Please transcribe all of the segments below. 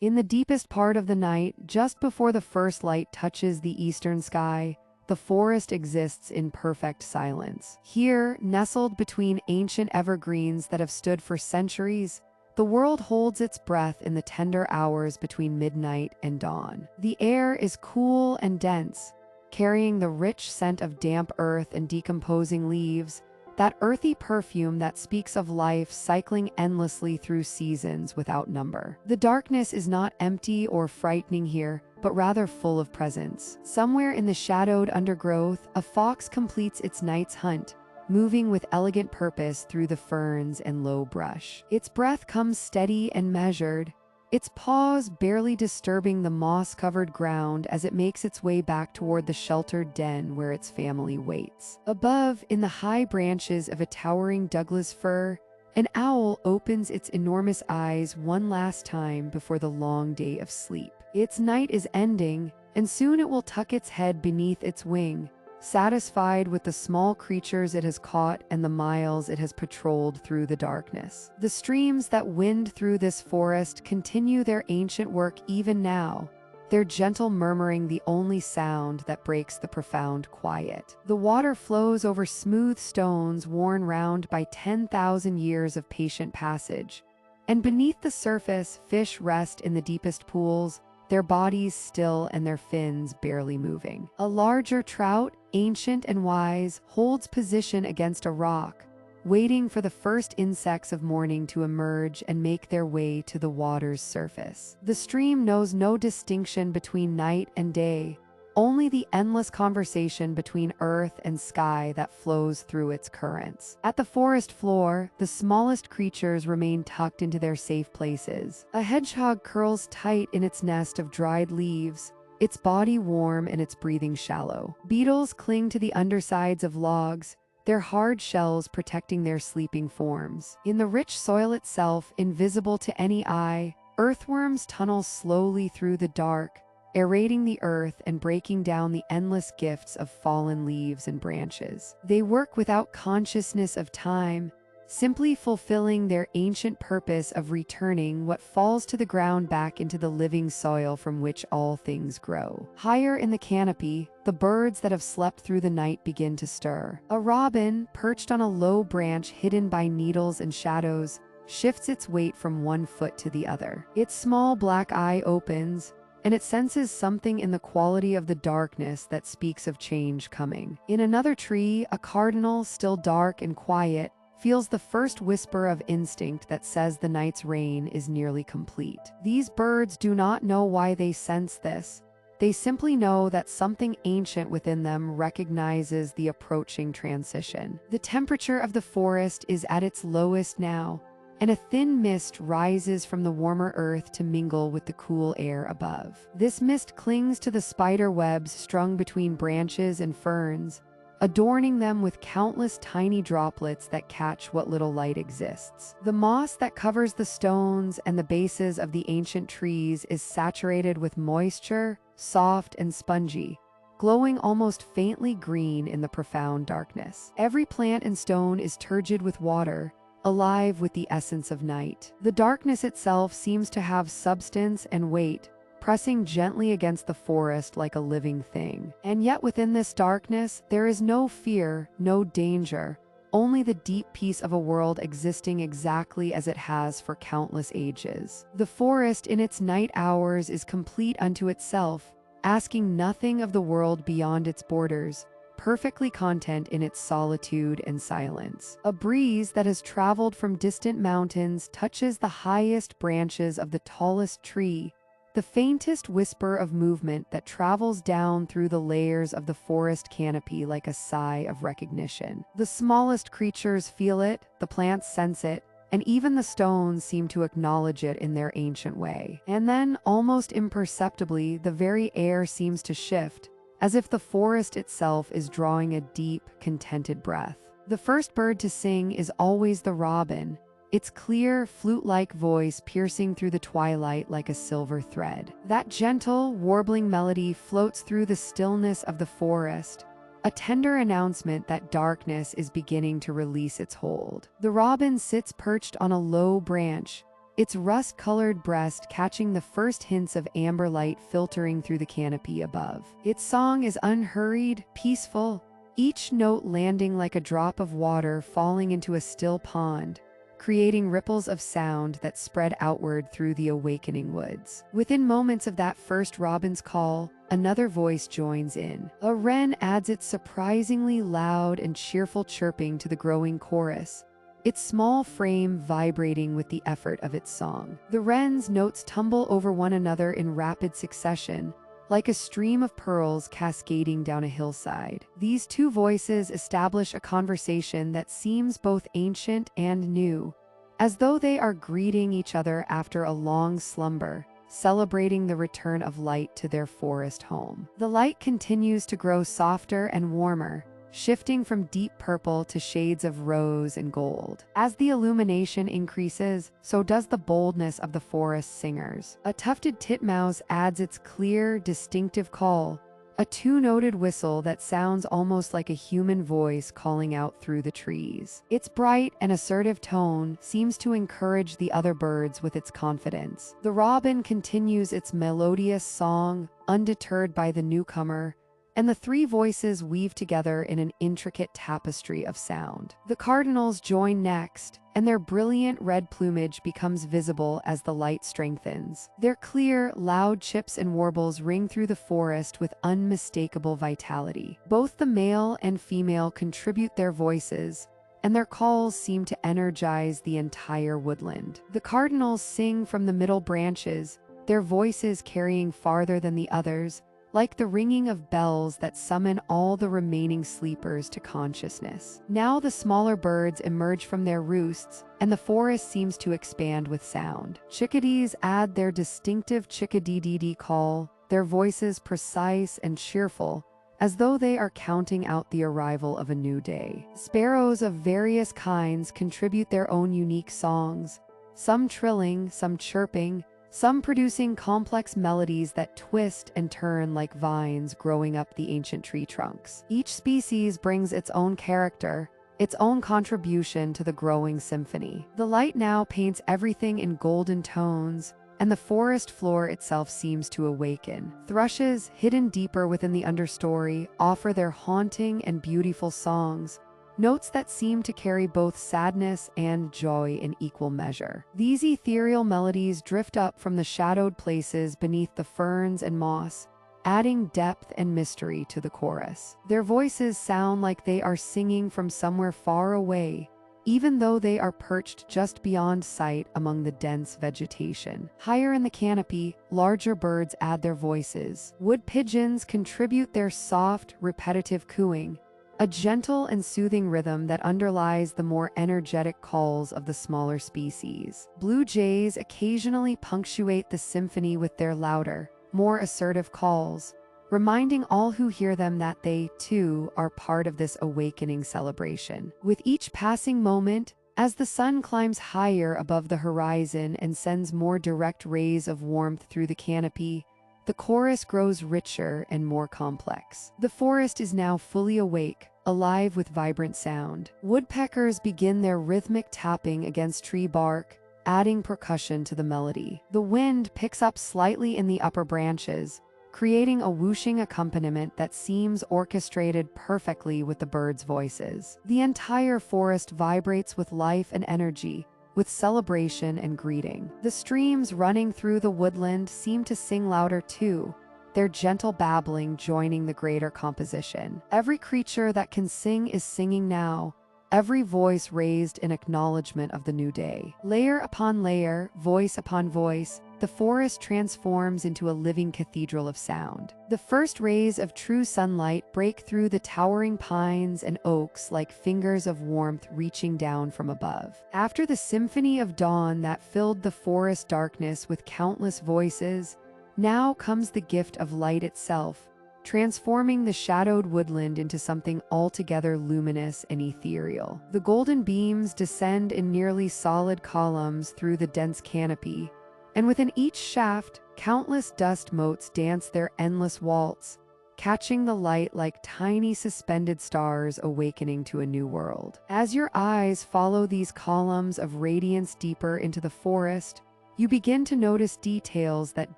In the deepest part of the night, just before the first light touches the eastern sky, the forest exists in perfect silence. Here, nestled between ancient evergreens that have stood for centuries, the world holds its breath in the tender hours between midnight and dawn. The air is cool and dense, carrying the rich scent of damp earth and decomposing leaves, that earthy perfume that speaks of life cycling endlessly through seasons without number. The darkness is not empty or frightening here, but rather full of presence. Somewhere in the shadowed undergrowth, a fox completes its night's hunt, moving with elegant purpose through the ferns and low brush. Its breath comes steady and measured, its paws barely disturbing the moss-covered ground as it makes its way back toward the sheltered den where its family waits. Above, in the high branches of a towering Douglas fir, an owl opens its enormous eyes one last time before the long day of sleep. Its night is ending, and soon it will tuck its head beneath its wing, satisfied with the small creatures it has caught and the miles it has patrolled through the darkness. The streams that wind through this forest continue their ancient work even now, their gentle murmuring the only sound that breaks the profound quiet. The water flows over smooth stones worn round by 10,000 years of patient passage, and beneath the surface, fish rest in the deepest pools, their bodies still and their fins barely moving. A larger trout, ancient and wise, holds position against a rock, waiting for the first insects of morning to emerge and make their way to the water's surface. The stream knows no distinction between night and day, only the endless conversation between earth and sky that flows through its currents. At the forest floor, the smallest creatures remain tucked into their safe places. A hedgehog curls tight in its nest of dried leaves, its body warm and its breathing shallow. Beetles cling to the undersides of logs, their hard shells protecting their sleeping forms. In the rich soil itself, invisible to any eye, earthworms tunnel slowly through the dark, aerating the earth and breaking down the endless gifts of fallen leaves and branches. They work without consciousness of time, simply fulfilling their ancient purpose of returning what falls to the ground back into the living soil from which all things grow. Higher in the canopy, the birds that have slept through the night begin to stir. A robin, perched on a low branch hidden by needles and shadows, shifts its weight from one foot to the other. Its small black eye opens, and it senses something in the quality of the darkness that speaks of change coming. In another tree, a cardinal, still dark and quiet, feels the first whisper of instinct that says the night's reign is nearly complete. These birds do not know why they sense this. They simply know that something ancient within them recognizes the approaching transition. The temperature of the forest is at its lowest now, and a thin mist rises from the warmer earth to mingle with the cool air above. This mist clings to the spider webs strung between branches and ferns, adorning them with countless tiny droplets that catch what little light exists. The moss that covers the stones and the bases of the ancient trees is saturated with moisture, soft and spongy, glowing almost faintly green in the profound darkness. Every plant and stone is turgid with water, alive with the essence of night. The darkness itself seems to have substance and weight, pressing gently against the forest like a living thing. And yet within this darkness, there is no fear, no danger, only the deep peace of a world existing exactly as it has for countless ages. The forest in its night hours is complete unto itself, asking nothing of the world beyond its borders, perfectly content in its solitude and silence. A breeze that has traveled from distant mountains touches the highest branches of the tallest tree, the faintest whisper of movement that travels down through the layers of the forest canopy like a sigh of recognition. The smallest creatures feel it, the plants sense it, and even the stones seem to acknowledge it in their ancient way. And then, almost imperceptibly, the very air seems to shift, as if the forest itself is drawing a deep, contented breath. The first bird to sing is always the robin, its clear, flute-like voice piercing through the twilight like a silver thread. That gentle, warbling melody floats through the stillness of the forest, a tender announcement that darkness is beginning to release its hold. The robin sits perched on a low branch, its rust-colored breast catching the first hints of amber light filtering through the canopy above. Its song is unhurried, peaceful, each note landing like a drop of water falling into a still pond, creating ripples of sound that spread outward through the awakening woods. Within moments of that first robin's call, another voice joins in. A wren adds its surprisingly loud and cheerful chirping to the growing chorus, its small frame vibrating with the effort of its song. The wren's notes tumble over one another in rapid succession, like a stream of pearls cascading down a hillside. These two voices establish a conversation that seems both ancient and new, as though they are greeting each other after a long slumber, celebrating the return of light to their forest home. The light continues to grow softer and warmer, shifting from deep purple to shades of rose and gold. As the illumination increases, so does the boldness of the forest singers. A tufted titmouse adds its clear, distinctive call, a two-noted whistle that sounds almost like a human voice calling out through the trees. Its bright and assertive tone seems to encourage the other birds with its confidence. The robin continues its melodious song, undeterred by the newcomer, and the three voices weave together in an intricate tapestry of sound. The cardinals join next, and their brilliant red plumage becomes visible as the light strengthens. Their clear, loud chips and warbles ring through the forest with unmistakable vitality. Both the male and female contribute their voices, and their calls seem to energize the entire woodland. The cardinals sing from the middle branches, their voices carrying farther than the others, like the ringing of bells that summon all the remaining sleepers to consciousness. Now the smaller birds emerge from their roosts, and the forest seems to expand with sound. Chickadees add their distinctive chickadee-dee-dee call, their voices precise and cheerful, as though they are counting out the arrival of a new day. Sparrows of various kinds contribute their own unique songs, some trilling, some chirping, some producing complex melodies that twist and turn like vines growing up the ancient tree trunks. Each species brings its own character, its own contribution to the growing symphony. The light now paints everything in golden tones, and the forest floor itself seems to awaken. Thrushes, hidden deeper within the understory, offer their haunting and beautiful songs, notes that seem to carry both sadness and joy in equal measure. These ethereal melodies drift up from the shadowed places beneath the ferns and moss, adding depth and mystery to the chorus. Their voices sound like they are singing from somewhere far away, even though they are perched just beyond sight among the dense vegetation. Higher in the canopy, larger birds add their voices. Wood pigeons contribute their soft, repetitive cooing, a gentle and soothing rhythm that underlies the more energetic calls of the smaller species. Blue jays occasionally punctuate the symphony with their louder, more assertive calls, reminding all who hear them that they, too, are part of this awakening celebration. With each passing moment, as the sun climbs higher above the horizon and sends more direct rays of warmth through the canopy, the chorus grows richer and more complex. The forest is now fully awake, alive with vibrant sound. Woodpeckers begin their rhythmic tapping against tree bark, adding percussion to the melody. The wind picks up slightly in the upper branches, creating a whooshing accompaniment that seems orchestrated perfectly with the birds' voices. The entire forest vibrates with life and energy, with celebration and greeting. The streams running through the woodland seem to sing louder too, their gentle babbling joining the greater composition. Every creature that can sing is singing now, every voice raised in acknowledgement of the new day. Layer upon layer, voice upon voice, the forest transforms into a living cathedral of sound. The first rays of true sunlight break through the towering pines and oaks like fingers of warmth reaching down from above. After the symphony of dawn that filled the forest darkness with countless voices, now comes the gift of light itself, transforming the shadowed woodland into something altogether luminous and ethereal. The golden beams descend in nearly solid columns through the dense canopy, and within each shaft, countless dust motes dance their endless waltz, catching the light like tiny suspended stars awakening to a new world. As your eyes follow these columns of radiance deeper into the forest, you begin to notice details that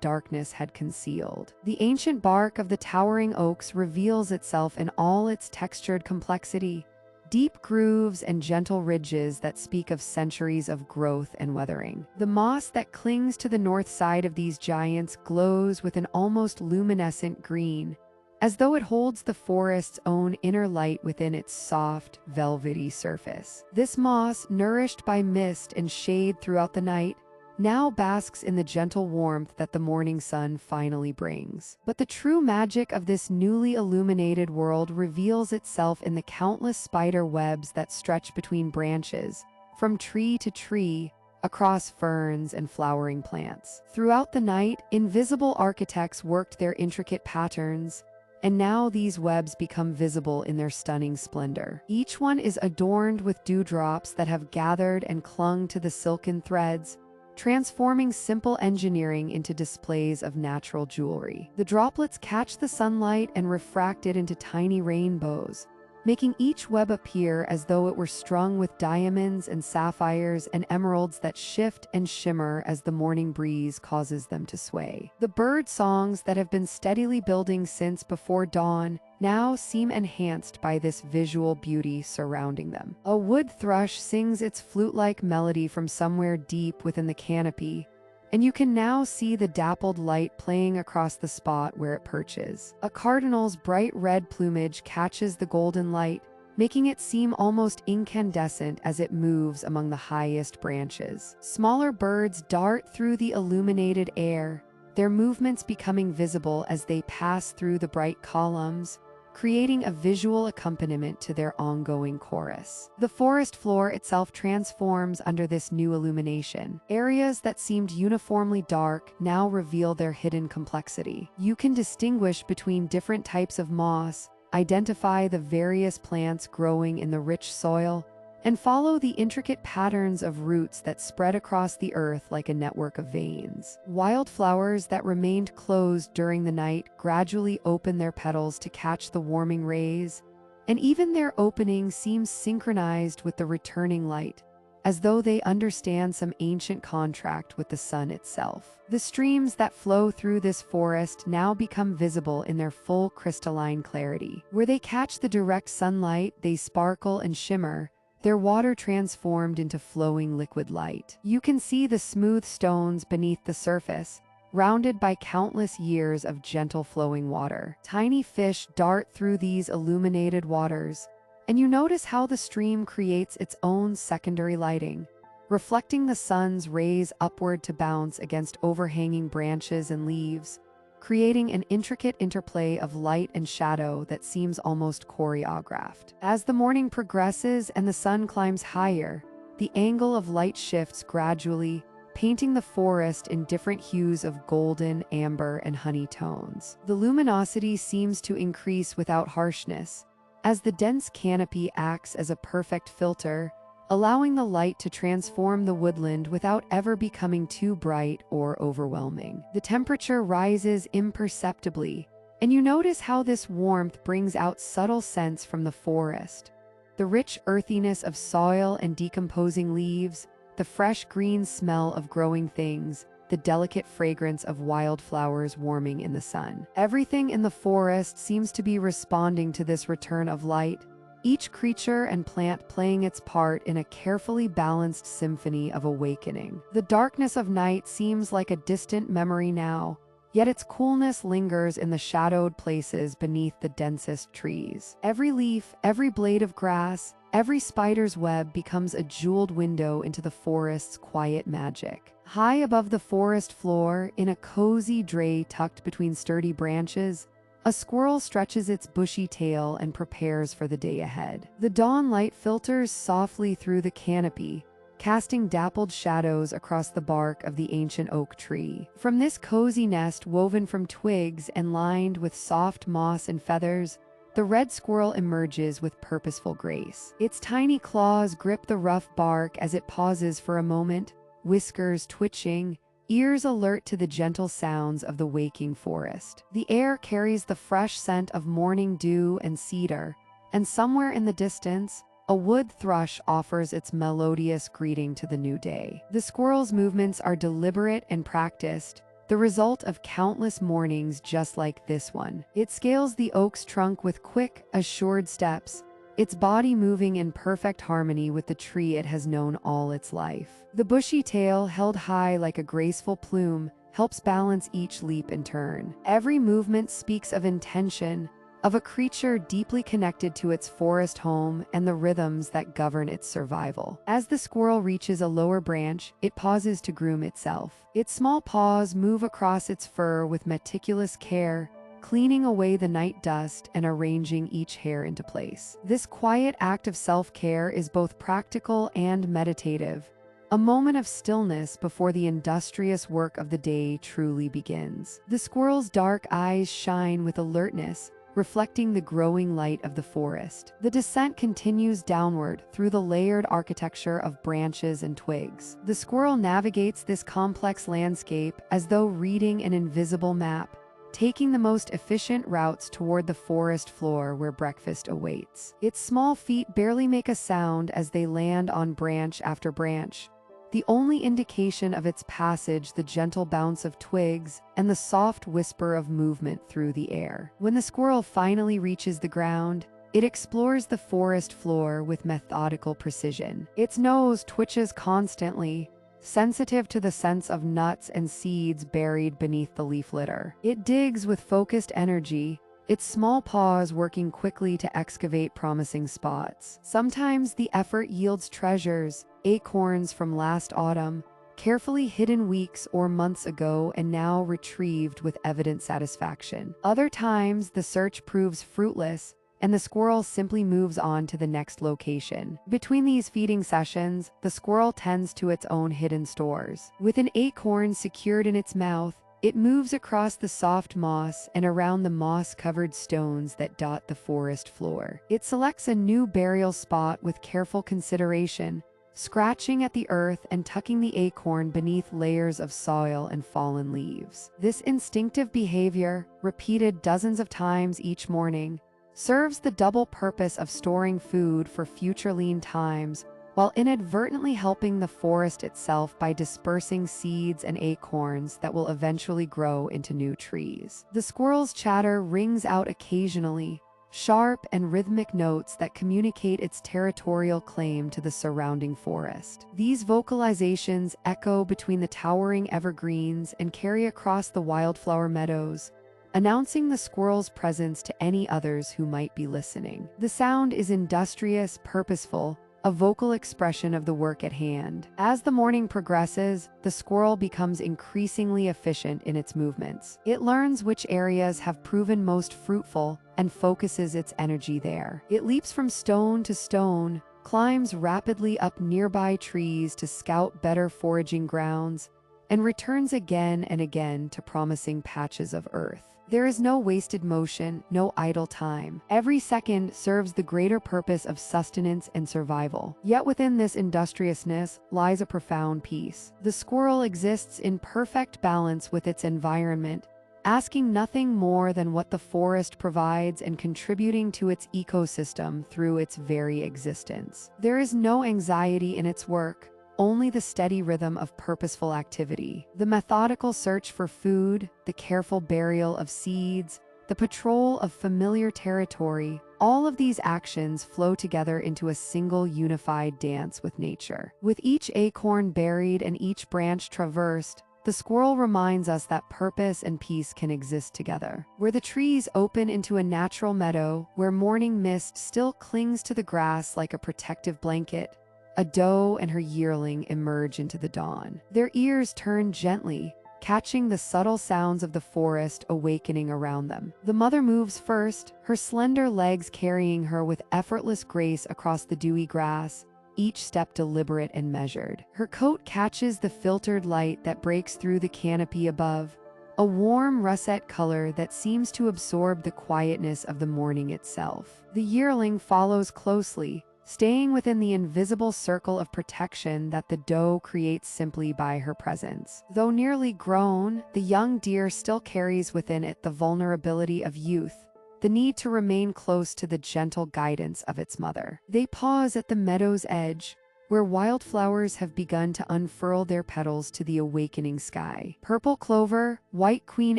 darkness had concealed. The ancient bark of the towering oaks reveals itself in all its textured complexity, deep grooves and gentle ridges that speak of centuries of growth and weathering. The moss that clings to the north side of these giants glows with an almost luminescent green, as though it holds the forest's own inner light within its soft, velvety surface. This moss, nourished by mist and shade throughout the night, now basks in the gentle warmth that the morning sun finally brings. But the true magic of this newly illuminated world reveals itself in the countless spider webs that stretch between branches, from tree to tree, across ferns and flowering plants. Throughout the night, invisible architects worked their intricate patterns, and now these webs become visible in their stunning splendor. Each one is adorned with dewdrops that have gathered and clung to the silken threads, transforming simple engineering into displays of natural jewelry. The droplets catch the sunlight and refract it into tiny rainbows, making each web appear as though it were strung with diamonds and sapphires and emeralds that shift and shimmer as the morning breeze causes them to sway. The bird songs that have been steadily building since before dawn now seem enhanced by this visual beauty surrounding them. A wood thrush sings its flute-like melody from somewhere deep within the canopy, and you can now see the dappled light playing across the spot where it perches. A cardinal's bright red plumage catches the golden light, making it seem almost incandescent as it moves among the highest branches. Smaller birds dart through the illuminated air, their movements becoming visible as they pass through the bright columns, creating a visual accompaniment to their ongoing chorus. The forest floor itself transforms under this new illumination. Areas that seemed uniformly dark now reveal their hidden complexity. You can distinguish between different types of moss, identify the various plants growing in the rich soil, and follow the intricate patterns of roots that spread across the earth like a network of veins. Wildflowers that remained closed during the night gradually open their petals to catch the warming rays, and even their opening seems synchronized with the returning light, as though they understand some ancient contract with the sun itself. The streams that flow through this forest now become visible in their full crystalline clarity. Where they catch the direct sunlight, they sparkle and shimmer, their water transformed into flowing liquid light. You can see the smooth stones beneath the surface, rounded by countless years of gentle flowing water. Tiny fish dart through these illuminated waters, and you notice how the stream creates its own secondary lighting, reflecting the sun's rays upward to bounce against overhanging branches and leaves, creating an intricate interplay of light and shadow that seems almost choreographed. As the morning progresses and the sun climbs higher, the angle of light shifts gradually, painting the forest in different hues of golden, amber, and honey tones. The luminosity seems to increase without harshness, as the dense canopy acts as a perfect filter, allowing the light to transform the woodland without ever becoming too bright or overwhelming. The temperature rises imperceptibly, and you notice how this warmth brings out subtle scents from the forest. The rich earthiness of soil and decomposing leaves, the fresh green smell of growing things, the delicate fragrance of wildflowers warming in the sun. Everything in the forest seems to be responding to this return of light, each creature and plant playing its part in a carefully balanced symphony of awakening. The darkness of night seems like a distant memory now, yet its coolness lingers in the shadowed places beneath the densest trees. Every leaf, every blade of grass, every spider's web becomes a jeweled window into the forest's quiet magic. High above the forest floor, in a cozy dray tucked between sturdy branches, a squirrel stretches its bushy tail and prepares for the day ahead. The dawn light filters softly through the canopy, casting dappled shadows across the bark of the ancient oak tree. From this cozy nest woven from twigs and lined with soft moss and feathers, the red squirrel emerges with purposeful grace. Its tiny claws grip the rough bark as it pauses for a moment, whiskers twitching, ears alert to the gentle sounds of the waking forest. The air carries the fresh scent of morning dew and cedar, and somewhere in the distance, a wood thrush offers its melodious greeting to the new day. The squirrel's movements are deliberate and practiced, the result of countless mornings just like this one. It scales the oak's trunk with quick, assured steps, its body moving in perfect harmony with the tree it has known all its life. The bushy tail, held high like a graceful plume, helps balance each leap and turn. Every movement speaks of intention, of a creature deeply connected to its forest home and the rhythms that govern its survival. As the squirrel reaches a lower branch, it pauses to groom itself. Its small paws move across its fur with meticulous care, cleaning away the night dust and arranging each hair into place. This quiet act of self-care is both practical and meditative, a moment of stillness before the industrious work of the day truly begins. The squirrel's dark eyes shine with alertness, reflecting the growing light of the forest. The descent continues downward through the layered architecture of branches and twigs. The squirrel navigates this complex landscape as though reading an invisible map, taking the most efficient routes toward the forest floor where breakfast awaits. Its small feet barely make a sound as they land on branch after branch, the only indication of its passage the gentle bounce of twigs and the soft whisper of movement through the air. When the squirrel finally reaches the ground, it explores the forest floor with methodical precision. Its nose twitches constantly, sensitive to the sense of nuts and seeds buried beneath the leaf litter. It digs with focused energy, its small paws working quickly to excavate promising spots. Sometimes the effort yields treasures, acorns from last autumn, carefully hidden weeks or months ago and now retrieved with evident satisfaction. Other times, the search proves fruitless, and the squirrel simply moves on to the next location. Between these feeding sessions, the squirrel tends to its own hidden stores. With an acorn secured in its mouth, it moves across the soft moss and around the moss-covered stones that dot the forest floor. It selects a new burial spot with careful consideration, scratching at the earth and tucking the acorn beneath layers of soil and fallen leaves. This instinctive behavior, repeated dozens of times each morning, serves the double purpose of storing food for future lean times, while inadvertently helping the forest itself by dispersing seeds and acorns that will eventually grow into new trees. The squirrel's chatter rings out occasionally, sharp and rhythmic notes that communicate its territorial claim to the surrounding forest. These vocalizations echo between the towering evergreens and carry across the wildflower meadows, announcing the squirrel's presence to any others who might be listening. The sound is industrious, purposeful, a vocal expression of the work at hand. As the morning progresses, the squirrel becomes increasingly efficient in its movements. It learns which areas have proven most fruitful and focuses its energy there. It leaps from stone to stone, climbs rapidly up nearby trees to scout better foraging grounds, and returns again and again to promising patches of earth. There is no wasted motion, no idle time. Every second serves the greater purpose of sustenance and survival. Yet within this industriousness lies a profound peace. The squirrel exists in perfect balance with its environment, asking nothing more than what the forest provides and contributing to its ecosystem through its very existence. There is no anxiety in its work, only the steady rhythm of purposeful activity. The methodical search for food, the careful burial of seeds, the patrol of familiar territory, all of these actions flow together into a single unified dance with nature. With each acorn buried and each branch traversed, the squirrel reminds us that purpose and peace can exist together. Where the trees open into a natural meadow, where morning mist still clings to the grass like a protective blanket, a doe and her yearling emerge into the dawn. Their ears turn gently, catching the subtle sounds of the forest awakening around them. The mother moves first, her slender legs carrying her with effortless grace across the dewy grass, each step deliberate and measured. Her coat catches the filtered light that breaks through the canopy above, a warm russet color that seems to absorb the quietness of the morning itself. The yearling follows closely, staying within the invisible circle of protection that the doe creates simply by her presence. Though nearly grown, the young deer still carries within it the vulnerability of youth, the need to remain close to the gentle guidance of its mother. They pause at the meadow's edge, where wildflowers have begun to unfurl their petals to the awakening sky. Purple clover, white Queen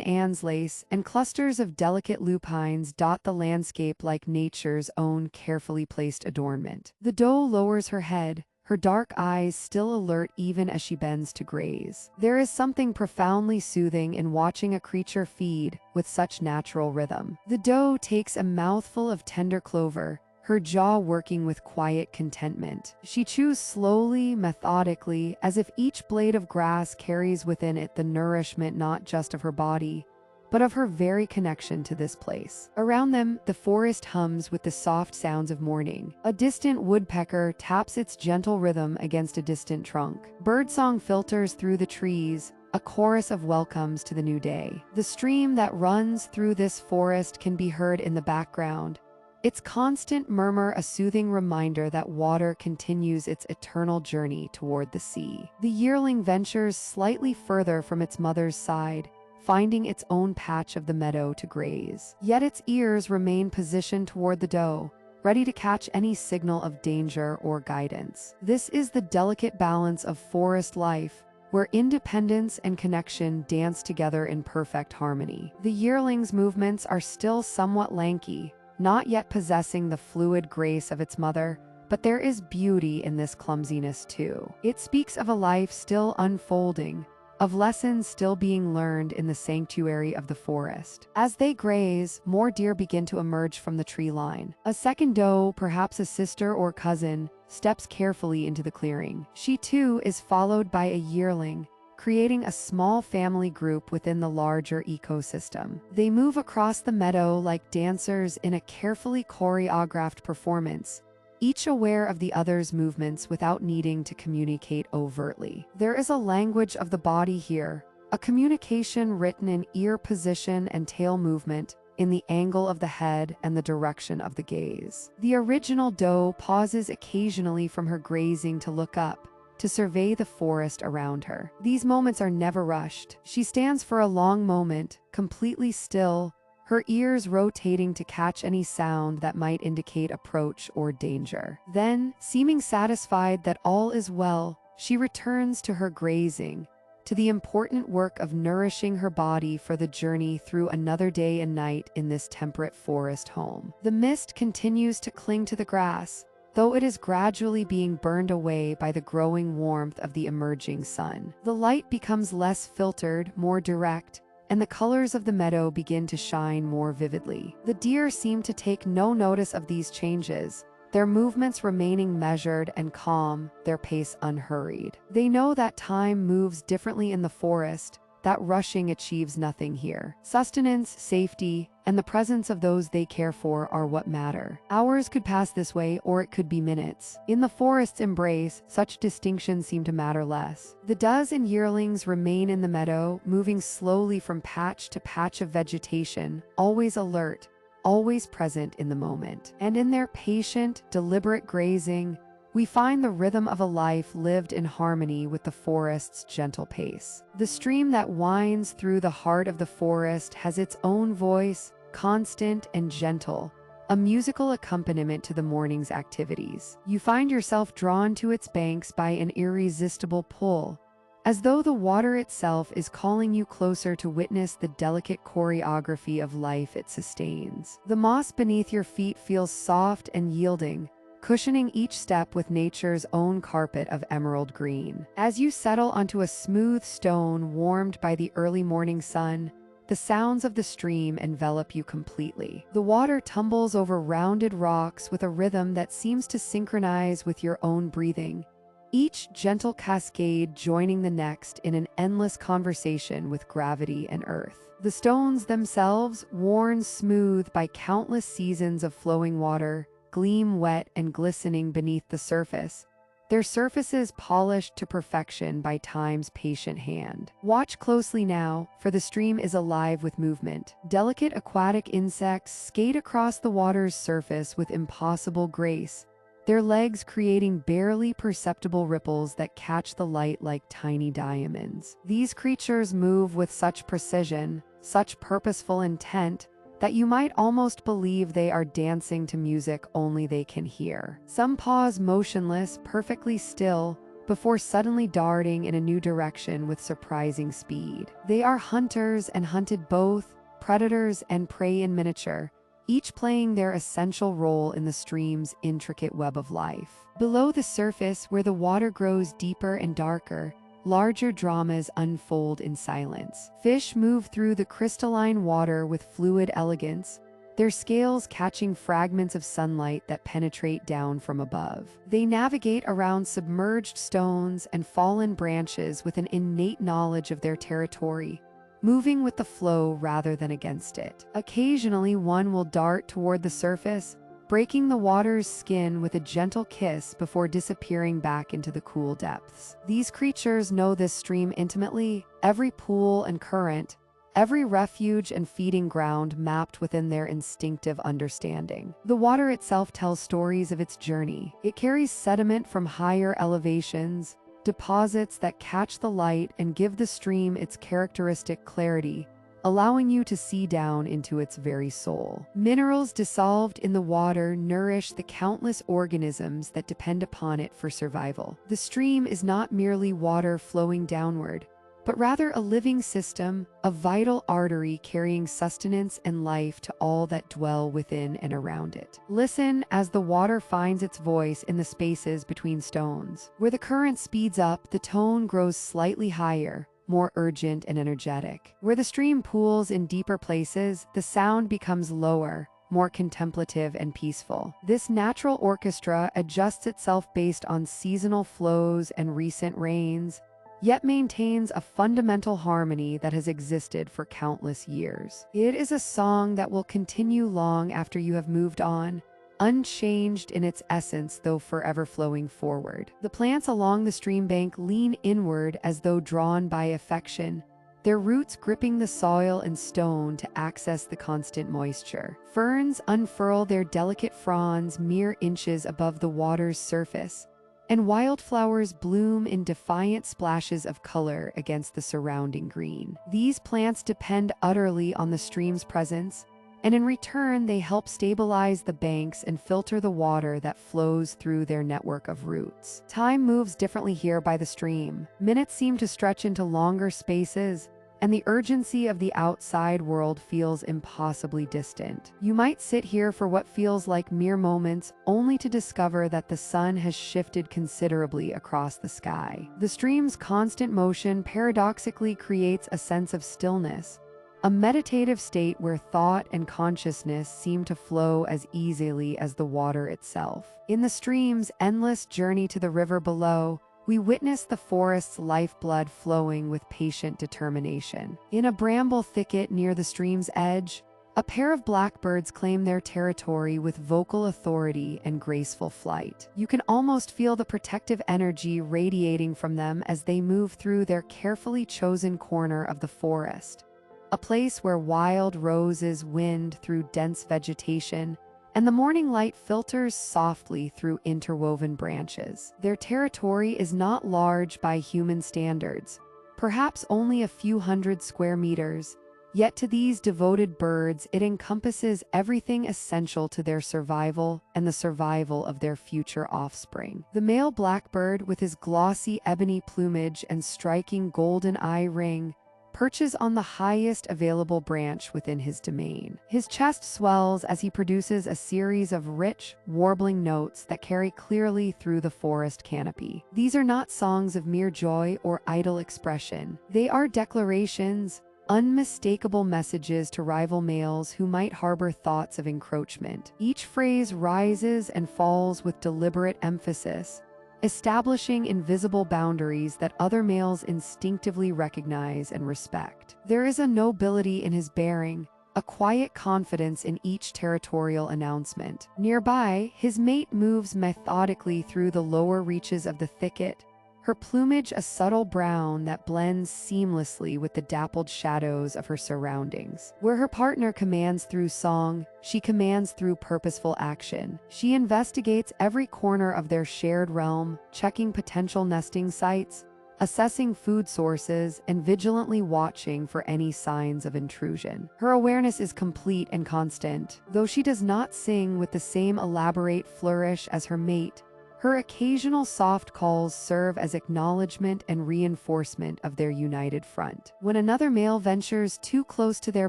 Anne's lace, and clusters of delicate lupines dot the landscape like nature's own carefully placed adornment. The doe lowers her head, her dark eyes still alert even as she bends to graze. There is something profoundly soothing in watching a creature feed with such natural rhythm. The doe takes a mouthful of tender clover, her jaw working with quiet contentment. She chews slowly, methodically, as if each blade of grass carries within it the nourishment not just of her body, but of her very connection to this place. Around them, the forest hums with the soft sounds of morning. A distant woodpecker taps its gentle rhythm against a distant trunk. Birdsong filters through the trees, a chorus of welcomes to the new day. The stream that runs through this forest can be heard in the background, its constant murmur a soothing reminder that water continues its eternal journey toward the sea. The yearling ventures slightly further from its mother's side, finding its own patch of the meadow to graze. Yet its ears remain positioned toward the doe, ready to catch any signal of danger or guidance. This is the delicate balance of forest life, where independence and connection dance together in perfect harmony. The yearling's movements are still somewhat lanky, not yet possessing the fluid grace of its mother, but there is beauty in this clumsiness too. It speaks of a life still unfolding, of lessons still being learned in the sanctuary of the forest. As they graze, more deer begin to emerge from the tree line. A second doe, perhaps a sister or cousin, steps carefully into the clearing. She too is followed by a yearling, creating a small family group within the larger ecosystem. They move across the meadow like dancers in a carefully choreographed performance, each aware of the other's movements without needing to communicate overtly. There is a language of the body here, a communication written in ear position and tail movement, in the angle of the head and the direction of the gaze. The original doe pauses occasionally from her grazing to look up, to survey the forest around her. These moments are never rushed. She stands for a long moment, completely still, her ears rotating to catch any sound that might indicate approach or danger. Then, seeming satisfied that all is well, she returns to her grazing, to the important work of nourishing her body for the journey through another day and night in this temperate forest home. The mist continues to cling to the grass, though it is gradually being burned away by the growing warmth of the emerging sun. The light becomes less filtered, more direct, and the colors of the meadow begin to shine more vividly. The deer seem to take no notice of these changes, their movements remaining measured and calm, their pace unhurried. They know that time moves differently in the forest, that rushing achieves nothing here. Sustenance, safety, and the presence of those they care for are what matter. Hours could pass this way, or it could be minutes. In the forest's embrace, such distinctions seem to matter less. The does and yearlings remain in the meadow, moving slowly from patch to patch of vegetation, always alert, always present in the moment. And in their patient, deliberate grazing, we find the rhythm of a life lived in harmony with the forest's gentle pace. The stream that winds through the heart of the forest has its own voice, constant and gentle, a musical accompaniment to the morning's activities. You find yourself drawn to its banks by an irresistible pull, as though the water itself is calling you closer to witness the delicate choreography of life it sustains. The moss beneath your feet feels soft and yielding, cushioning each step with nature's own carpet of emerald green. As you settle onto a smooth stone warmed by the early morning sun, the sounds of the stream envelop you completely. The water tumbles over rounded rocks with a rhythm that seems to synchronize with your own breathing, each gentle cascade joining the next in an endless conversation with gravity and earth. The stones themselves, worn smooth by countless seasons of flowing water, gleam wet and glistening beneath the surface, their surfaces polished to perfection by time's patient hand. Watch closely now, for the stream is alive with movement. Delicate aquatic insects skate across the water's surface with impossible grace, their legs creating barely perceptible ripples that catch the light like tiny diamonds. These creatures move with such precision, such purposeful intent, that you might almost believe they are dancing to music only they can hear. Some pause motionless, perfectly still, before suddenly darting in a new direction with surprising speed. They are hunters and hunted both, predators and prey in miniature, each playing their essential role in the stream's intricate web of life. Below the surface, where the water grows deeper and darker, larger dramas unfold in silence. Fish move through the crystalline water with fluid elegance, their scales catching fragments of sunlight that penetrate down from above. They navigate around submerged stones and fallen branches with an innate knowledge of their territory, moving with the flow rather than against it. Occasionally, one will dart toward the surface, breaking the water's skin with a gentle kiss before disappearing back into the cool depths. These creatures know this stream intimately, every pool and current, every refuge and feeding ground mapped within their instinctive understanding. The water itself tells stories of its journey. It carries sediment from higher elevations, deposits that catch the light and give the stream its characteristic clarity, allowing you to see down into its very soul. Minerals dissolved in the water nourish the countless organisms that depend upon it for survival. The stream is not merely water flowing downward, but rather a living system, a vital artery carrying sustenance and life to all that dwell within and around it. Listen as the water finds its voice in the spaces between stones. Where the current speeds up, the tone grows slightly higher, more urgent and energetic. Where the stream pools in deeper places, the sound becomes lower, more contemplative and peaceful. This natural orchestra adjusts itself based on seasonal flows and recent rains, yet maintains a fundamental harmony that has existed for countless years. It is a song that will continue long after you have moved on, unchanged in its essence though forever flowing forward. The plants along the stream bank lean inward as though drawn by affection, their roots gripping the soil and stone to access the constant moisture. Ferns unfurl their delicate fronds mere inches above the water's surface, and wildflowers bloom in defiant splashes of color against the surrounding green. These plants depend utterly on the stream's presence, and in return they help stabilize the banks and filter the water that flows through their network of roots. Time moves differently here by the stream. Minutes seem to stretch into longer spaces, and the urgency of the outside world feels impossibly distant. You might sit here for what feels like mere moments, only to discover that the sun has shifted considerably across the sky. The stream's constant motion paradoxically creates a sense of stillness, a meditative state where thought and consciousness seem to flow as easily as the water itself. In the stream's endless journey to the river below, we witness the forest's lifeblood flowing with patient determination. In a bramble thicket near the stream's edge, a pair of blackbirds claim their territory with vocal authority and graceful flight. You can almost feel the protective energy radiating from them as they move through their carefully chosen corner of the forest, a place where wild roses wind through dense vegetation, and the morning light filters softly through interwoven branches. Their territory is not large by human standards, perhaps only a few hundred square meters, yet to these devoted birds it encompasses everything essential to their survival and the survival of their future offspring. The male blackbird, with his glossy ebony plumage and striking golden eye ring, perches on the highest available branch within his domain. His chest swells as he produces a series of rich, warbling notes that carry clearly through the forest canopy. These are not songs of mere joy or idle expression. They are declarations, unmistakable messages to rival males who might harbor thoughts of encroachment. Each phrase rises and falls with deliberate emphasis, establishing invisible boundaries that other males instinctively recognize and respect. There is a nobility in his bearing, a quiet confidence in each territorial announcement. Nearby, his mate moves methodically through the lower reaches of the thicket, her plumage a subtle brown that blends seamlessly with the dappled shadows of her surroundings. Where her partner commands through song, she commands through purposeful action. She investigates every corner of their shared realm, checking potential nesting sites, assessing food sources and vigilantly watching for any signs of intrusion. Her awareness is complete and constant. Though she does not sing with the same elaborate flourish as her mate, her occasional soft calls serve as acknowledgement and reinforcement of their united front. When another male ventures too close to their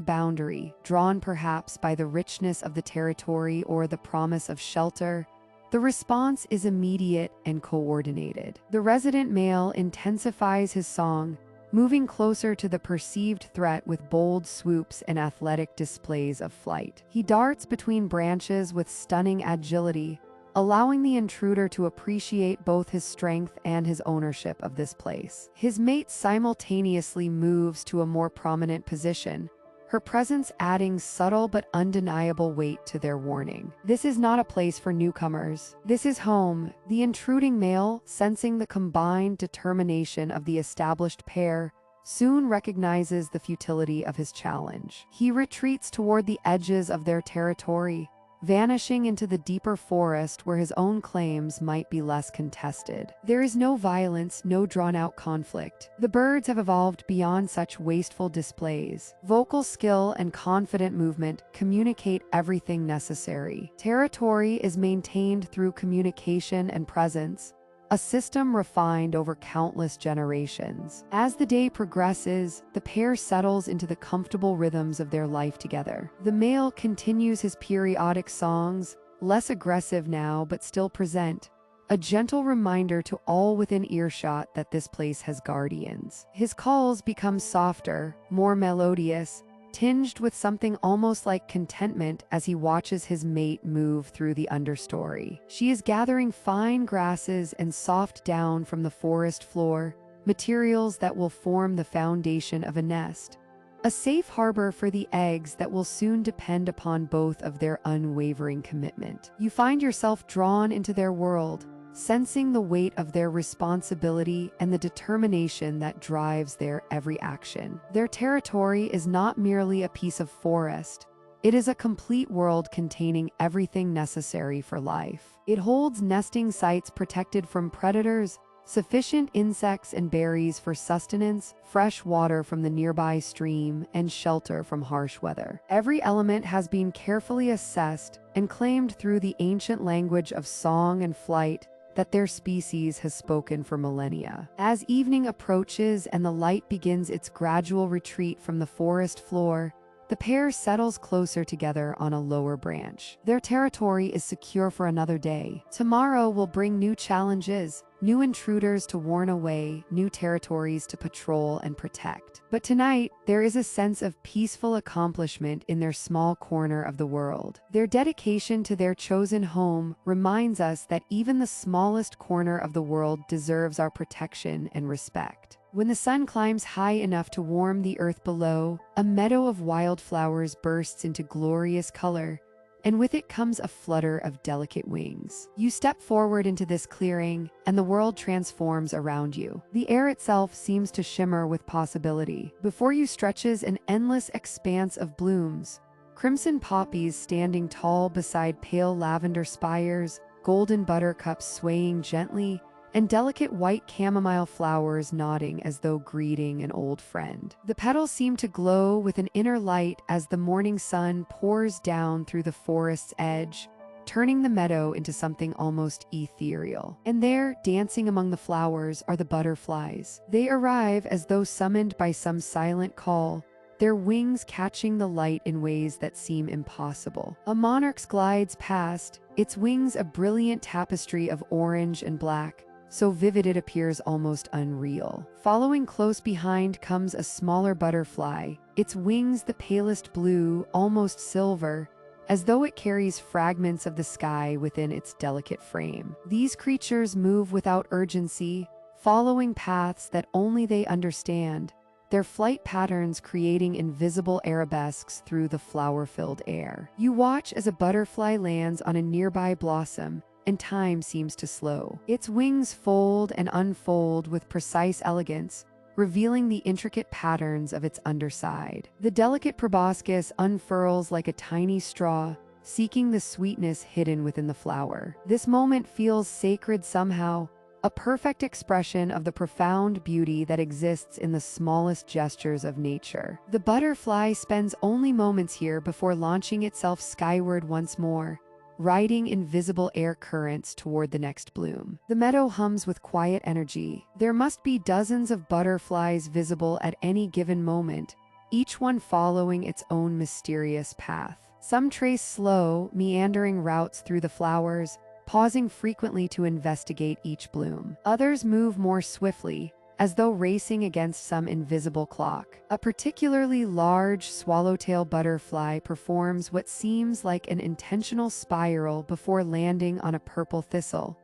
boundary, drawn perhaps by the richness of the territory or the promise of shelter, the response is immediate and coordinated. The resident male intensifies his song, moving closer to the perceived threat with bold swoops and athletic displays of flight. He darts between branches with stunning agility, allowing the intruder to appreciate both his strength and his ownership of this place. His mate simultaneously moves to a more prominent position, her presence adding subtle but undeniable weight to their warning. This is not a place for newcomers. This is home. The intruding male, sensing the combined determination of the established pair, soon recognizes the futility of his challenge. He retreats toward the edges of their territory, vanishing into the deeper forest where his own claims might be less contested. There is no violence, no drawn-out conflict. The birds have evolved beyond such wasteful displays. Vocal skill and confident movement communicate everything necessary. Territory is maintained through communication and presence, a system refined over countless generations. As the day progresses, the pair settles into the comfortable rhythms of their life together. The male continues his periodic songs, less aggressive now but still present, a gentle reminder to all within earshot that this place has guardians. His calls become softer, more melodious, tinged with something almost like contentment as he watches his mate move through the understory. She is gathering fine grasses and soft down from the forest floor, materials that will form the foundation of a nest, a safe harbor for the eggs that will soon depend upon both of their unwavering commitment. You find yourself drawn into their world, sensing the weight of their responsibility and the determination that drives their every action. Their territory is not merely a piece of forest. It is a complete world containing everything necessary for life. It holds nesting sites protected from predators, sufficient insects and berries for sustenance, fresh water from the nearby stream, and shelter from harsh weather. Every element has been carefully assessed and claimed through the ancient language of song and flight that their species has spoken for millennia. As evening approaches and the light begins its gradual retreat from the forest floor, the pair settles closer together on a lower branch. Their territory is secure for another day. Tomorrow will bring new challenges, new intruders to warn away, new territories to patrol and protect. But tonight, there is a sense of peaceful accomplishment in their small corner of the world. Their dedication to their chosen home reminds us that even the smallest corner of the world deserves our protection and respect. When the sun climbs high enough to warm the earth below, a meadow of wildflowers bursts into glorious color, and with it comes a flutter of delicate wings. You step forward into this clearing, and the world transforms around you. The air itself seems to shimmer with possibility. Before you stretches an endless expanse of blooms, crimson poppies standing tall beside pale lavender spires, golden buttercups swaying gently, and delicate white chamomile flowers nodding as though greeting an old friend. The petals seem to glow with an inner light as the morning sun pours down through the forest's edge, turning the meadow into something almost ethereal. And there, dancing among the flowers, are the butterflies. They arrive as though summoned by some silent call, their wings catching the light in ways that seem impossible. A monarch glides past, its wings a brilliant tapestry of orange and black, so vivid it appears almost unreal. Following close behind comes a smaller butterfly, its wings the palest blue, almost silver, as though it carries fragments of the sky within its delicate frame. These creatures move without urgency, following paths that only they understand, their flight patterns creating invisible arabesques through the flower-filled air. You watch as a butterfly lands on a nearby blossom, and time seems to slow. Its wings fold and unfold with precise elegance, revealing the intricate patterns of its underside. The delicate proboscis unfurls like a tiny straw, seeking the sweetness hidden within the flower. This moment feels sacred somehow, a perfect expression of the profound beauty that exists in the smallest gestures of nature. The butterfly spends only moments here before launching itself skyward once more, riding invisible air currents toward the next bloom. The meadow hums with quiet energy. There must be dozens of butterflies visible at any given moment, each one following its own mysterious path. Some trace slow, meandering routes through the flowers, pausing frequently to investigate each bloom. Others move more swiftly, as though racing against some invisible clock. A particularly large swallowtail butterfly performs what seems like an intentional spiral before landing on a purple thistle,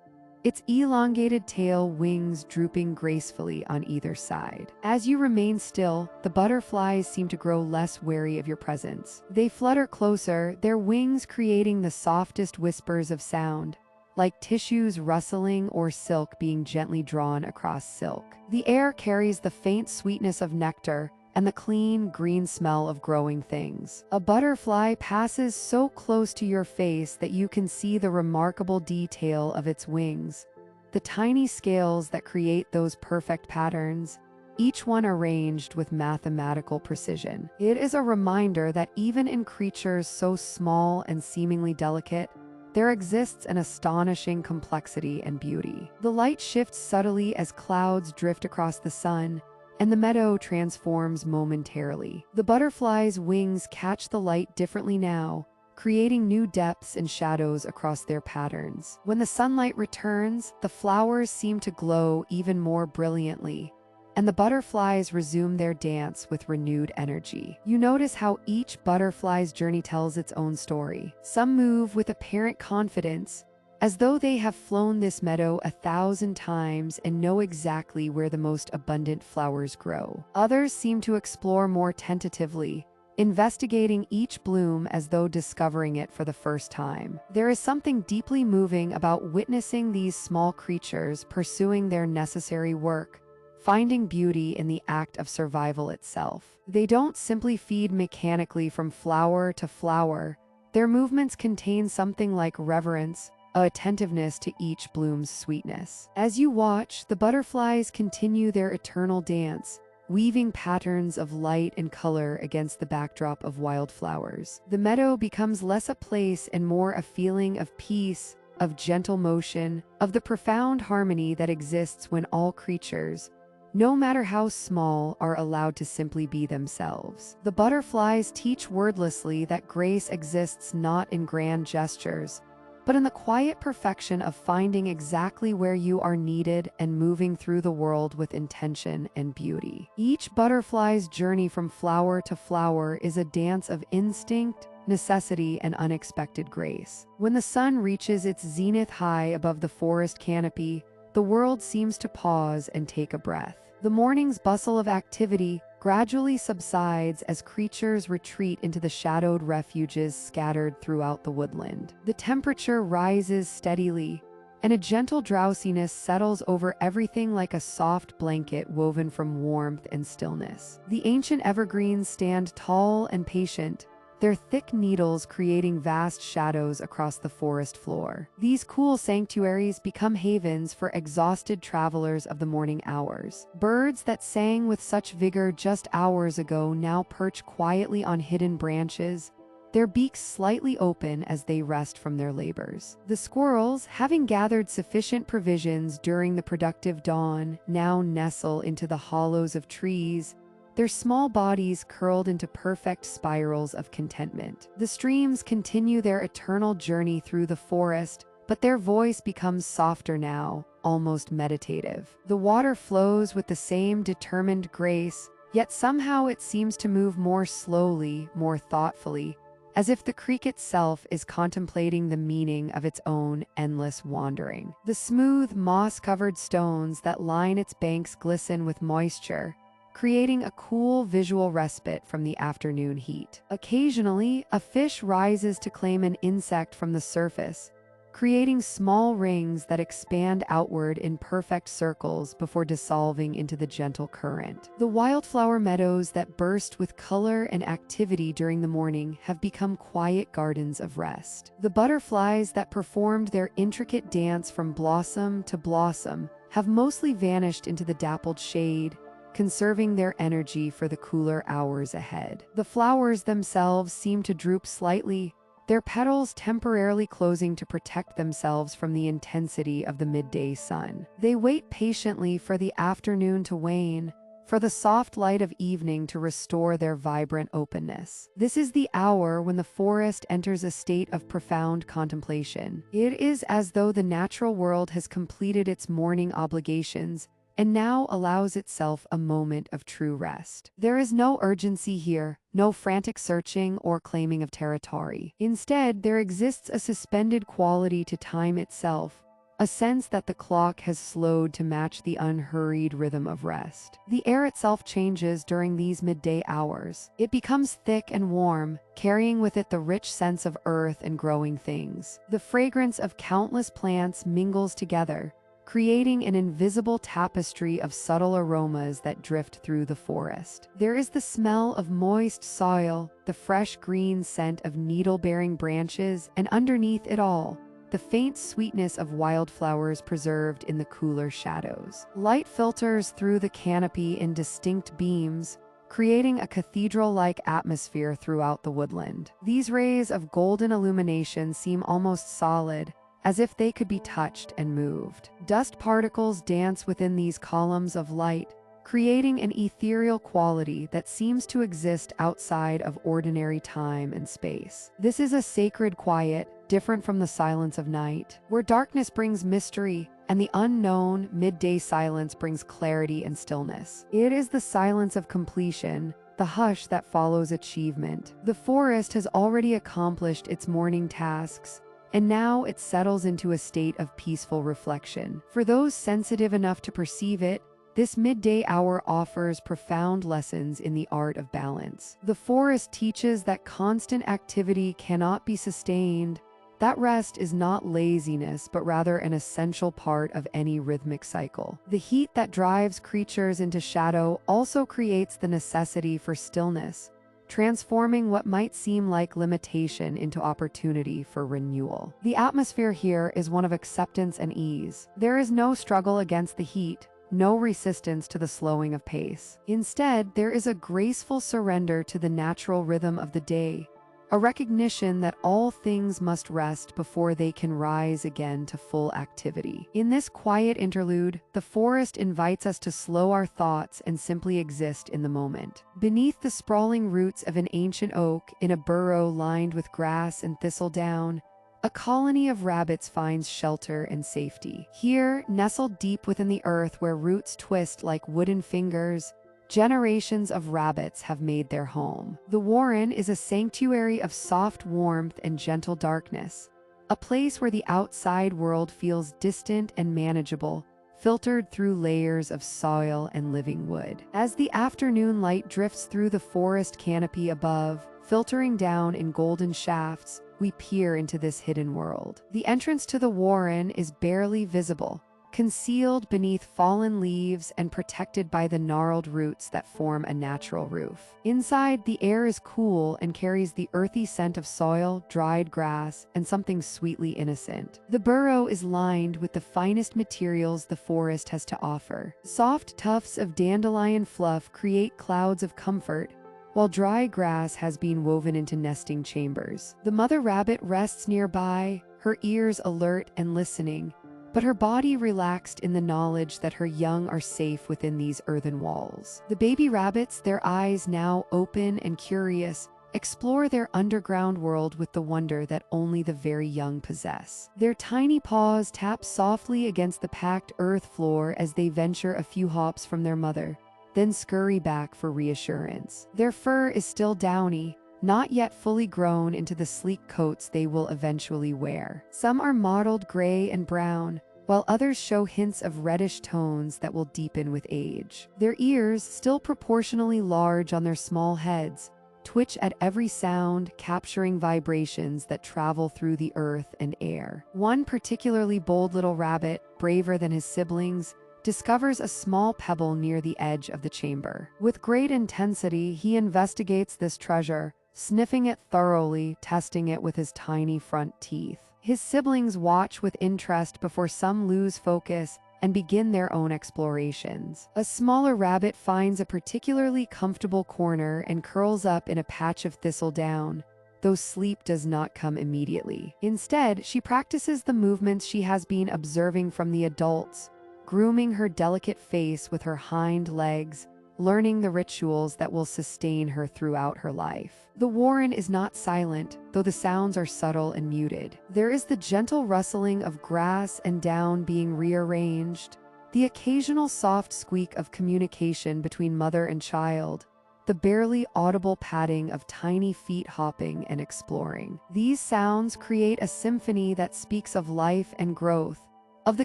its elongated tail wings drooping gracefully on either side. As you remain still, the butterflies seem to grow less wary of your presence. They flutter closer, their wings creating the softest whispers of sound, like tissues rustling or silk being gently drawn across silk. The air carries the faint sweetness of nectar and the clean, green smell of growing things. A butterfly passes so close to your face that you can see the remarkable detail of its wings, the tiny scales that create those perfect patterns, each one arranged with mathematical precision. It is a reminder that even in creatures so small and seemingly delicate, there exists an astonishing complexity and beauty. The light shifts subtly as clouds drift across the sun, and the meadow transforms momentarily. The butterfly's wings catch the light differently now, creating new depths and shadows across their patterns. When the sunlight returns, the flowers seem to glow even more brilliantly, and the butterflies resume their dance with renewed energy. You notice how each butterfly's journey tells its own story. Some move with apparent confidence, as though they have flown this meadow 1,000 times and know exactly where the most abundant flowers grow. Others seem to explore more tentatively, investigating each bloom as though discovering it for the first time. There is something deeply moving about witnessing these small creatures pursuing their necessary work, finding beauty in the act of survival itself. They don't simply feed mechanically from flower to flower. Their movements contain something like reverence, attentiveness to each bloom's sweetness. As you watch, the butterflies continue their eternal dance, weaving patterns of light and color against the backdrop of wildflowers. The meadow becomes less a place and more a feeling of peace, of gentle motion, of the profound harmony that exists when all creatures, no matter how small, are allowed to simply be themselves. The butterflies teach wordlessly that grace exists not in grand gestures, but in the quiet perfection of finding exactly where you are needed and moving through the world with intention and beauty. Each butterfly's journey from flower to flower is a dance of instinct, necessity, and unexpected grace. When the sun reaches its zenith high above the forest canopy, the world seems to pause and take a breath. The morning's bustle of activity gradually subsides as creatures retreat into the shadowed refuges scattered throughout the woodland. The temperature rises steadily, and a gentle drowsiness settles over everything like a soft blanket woven from warmth and stillness. The ancient evergreens stand tall and patient, their thick needles creating vast shadows across the forest floor. These cool sanctuaries become havens for exhausted travelers of the morning hours. Birds that sang with such vigor just hours ago now perch quietly on hidden branches, their beaks slightly open as they rest from their labors. The squirrels, having gathered sufficient provisions during the productive dawn, now nestle into the hollows of trees, their small bodies curled into perfect spirals of contentment. The streams continue their eternal journey through the forest, but their voice becomes softer now, almost meditative. The water flows with the same determined grace, yet somehow it seems to move more slowly, more thoughtfully, as if the creek itself is contemplating the meaning of its own endless wandering. The smooth, moss-covered stones that line its banks glisten with moisture, creating a cool visual respite from the afternoon heat. Occasionally, a fish rises to claim an insect from the surface, creating small rings that expand outward in perfect circles before dissolving into the gentle current. The wildflower meadows that burst with color and activity during the morning have become quiet gardens of rest. The butterflies that performed their intricate dance from blossom to blossom have mostly vanished into the dappled shade, conserving their energy for the cooler hours ahead. The flowers themselves seem to droop slightly, their petals temporarily closing to protect themselves from the intensity of the midday sun. They wait patiently for the afternoon to wane, for the soft light of evening to restore their vibrant openness. This is the hour when the forest enters a state of profound contemplation. It is as though the natural world has completed its morning obligations and now allows itself a moment of true rest. There is no urgency here, no frantic searching or claiming of territory. Instead, there exists a suspended quality to time itself, a sense that the clock has slowed to match the unhurried rhythm of rest. The air itself changes during these midday hours. It becomes thick and warm, carrying with it the rich sense of earth and growing things. The fragrance of countless plants mingles together, creating an invisible tapestry of subtle aromas that drift through the forest. There is the smell of moist soil, the fresh green scent of needle-bearing branches, and underneath it all, the faint sweetness of wildflowers preserved in the cooler shadows. Light filters through the canopy in distinct beams, creating a cathedral-like atmosphere throughout the woodland. These rays of golden illumination seem almost solid, as if they could be touched and moved. Dust particles dance within these columns of light, creating an ethereal quality that seems to exist outside of ordinary time and space. This is a sacred quiet, different from the silence of night, where darkness brings mystery and the unknown midday silence brings clarity and stillness. It is the silence of completion, the hush that follows achievement. The forest has already accomplished its morning tasks, and now it settles into a state of peaceful reflection. For those sensitive enough to perceive it, this midday hour offers profound lessons in the art of balance. The forest teaches that constant activity cannot be sustained, that rest is not laziness, but rather an essential part of any rhythmic cycle. The heat that drives creatures into shadow also creates the necessity for stillness, transforming what might seem like limitation into opportunity for renewal. The atmosphere here is one of acceptance and ease. There is no struggle against the heat, no resistance to the slowing of pace. Instead, there is a graceful surrender to the natural rhythm of the day, a recognition that all things must rest before they can rise again to full activity. In this quiet interlude, the forest invites us to slow our thoughts and simply exist in the moment. Beneath the sprawling roots of an ancient oak, in a burrow lined with grass and thistledown, a colony of rabbits finds shelter and safety. Here, nestled deep within the earth where roots twist like wooden fingers, generations of rabbits have made their home. The warren is a sanctuary of soft warmth and gentle darkness, a place where the outside world feels distant and manageable, filtered through layers of soil and living wood. As the afternoon light drifts through the forest canopy above, filtering down in golden shafts, we peer into this hidden world. The entrance to the warren is barely visible, concealed beneath fallen leaves and protected by the gnarled roots that form a natural roof. Inside, the air is cool and carries the earthy scent of soil, dried grass, and something sweetly innocent. The burrow is lined with the finest materials the forest has to offer. Soft tufts of dandelion fluff create clouds of comfort, while dry grass has been woven into nesting chambers. The mother rabbit rests nearby, her ears alert and listening, but her body relaxed in the knowledge that her young are safe within these earthen walls. The baby rabbits, their eyes now open and curious, explore their underground world with the wonder that only the very young possess. Their tiny paws tap softly against the packed earth floor as they venture a few hops from their mother, then scurry back for reassurance. Their fur is still downy, not yet fully grown into the sleek coats they will eventually wear. Some are mottled gray and brown, while others show hints of reddish tones that will deepen with age. Their ears, still proportionally large on their small heads, twitch at every sound, capturing vibrations that travel through the earth and air. One particularly bold little rabbit, braver than his siblings, discovers a small pebble near the edge of the chamber. With great intensity, he investigates this treasure, sniffing it thoroughly, testing it with his tiny front teeth. His siblings watch with interest before some lose focus, and begin their own explorations. A smaller rabbit finds a particularly comfortable corner and curls up in a patch of thistledown, though sleep does not come immediately. Instead, she practices the movements she has been observing from the adults, grooming her delicate face with her hind legs, learning the rituals that will sustain her throughout her life. The warren is not silent, though the sounds are subtle and muted. There is the gentle rustling of grass and down being rearranged, the occasional soft squeak of communication between mother and child, the barely audible padding of tiny feet hopping and exploring. These sounds create a symphony that speaks of life and growth, of the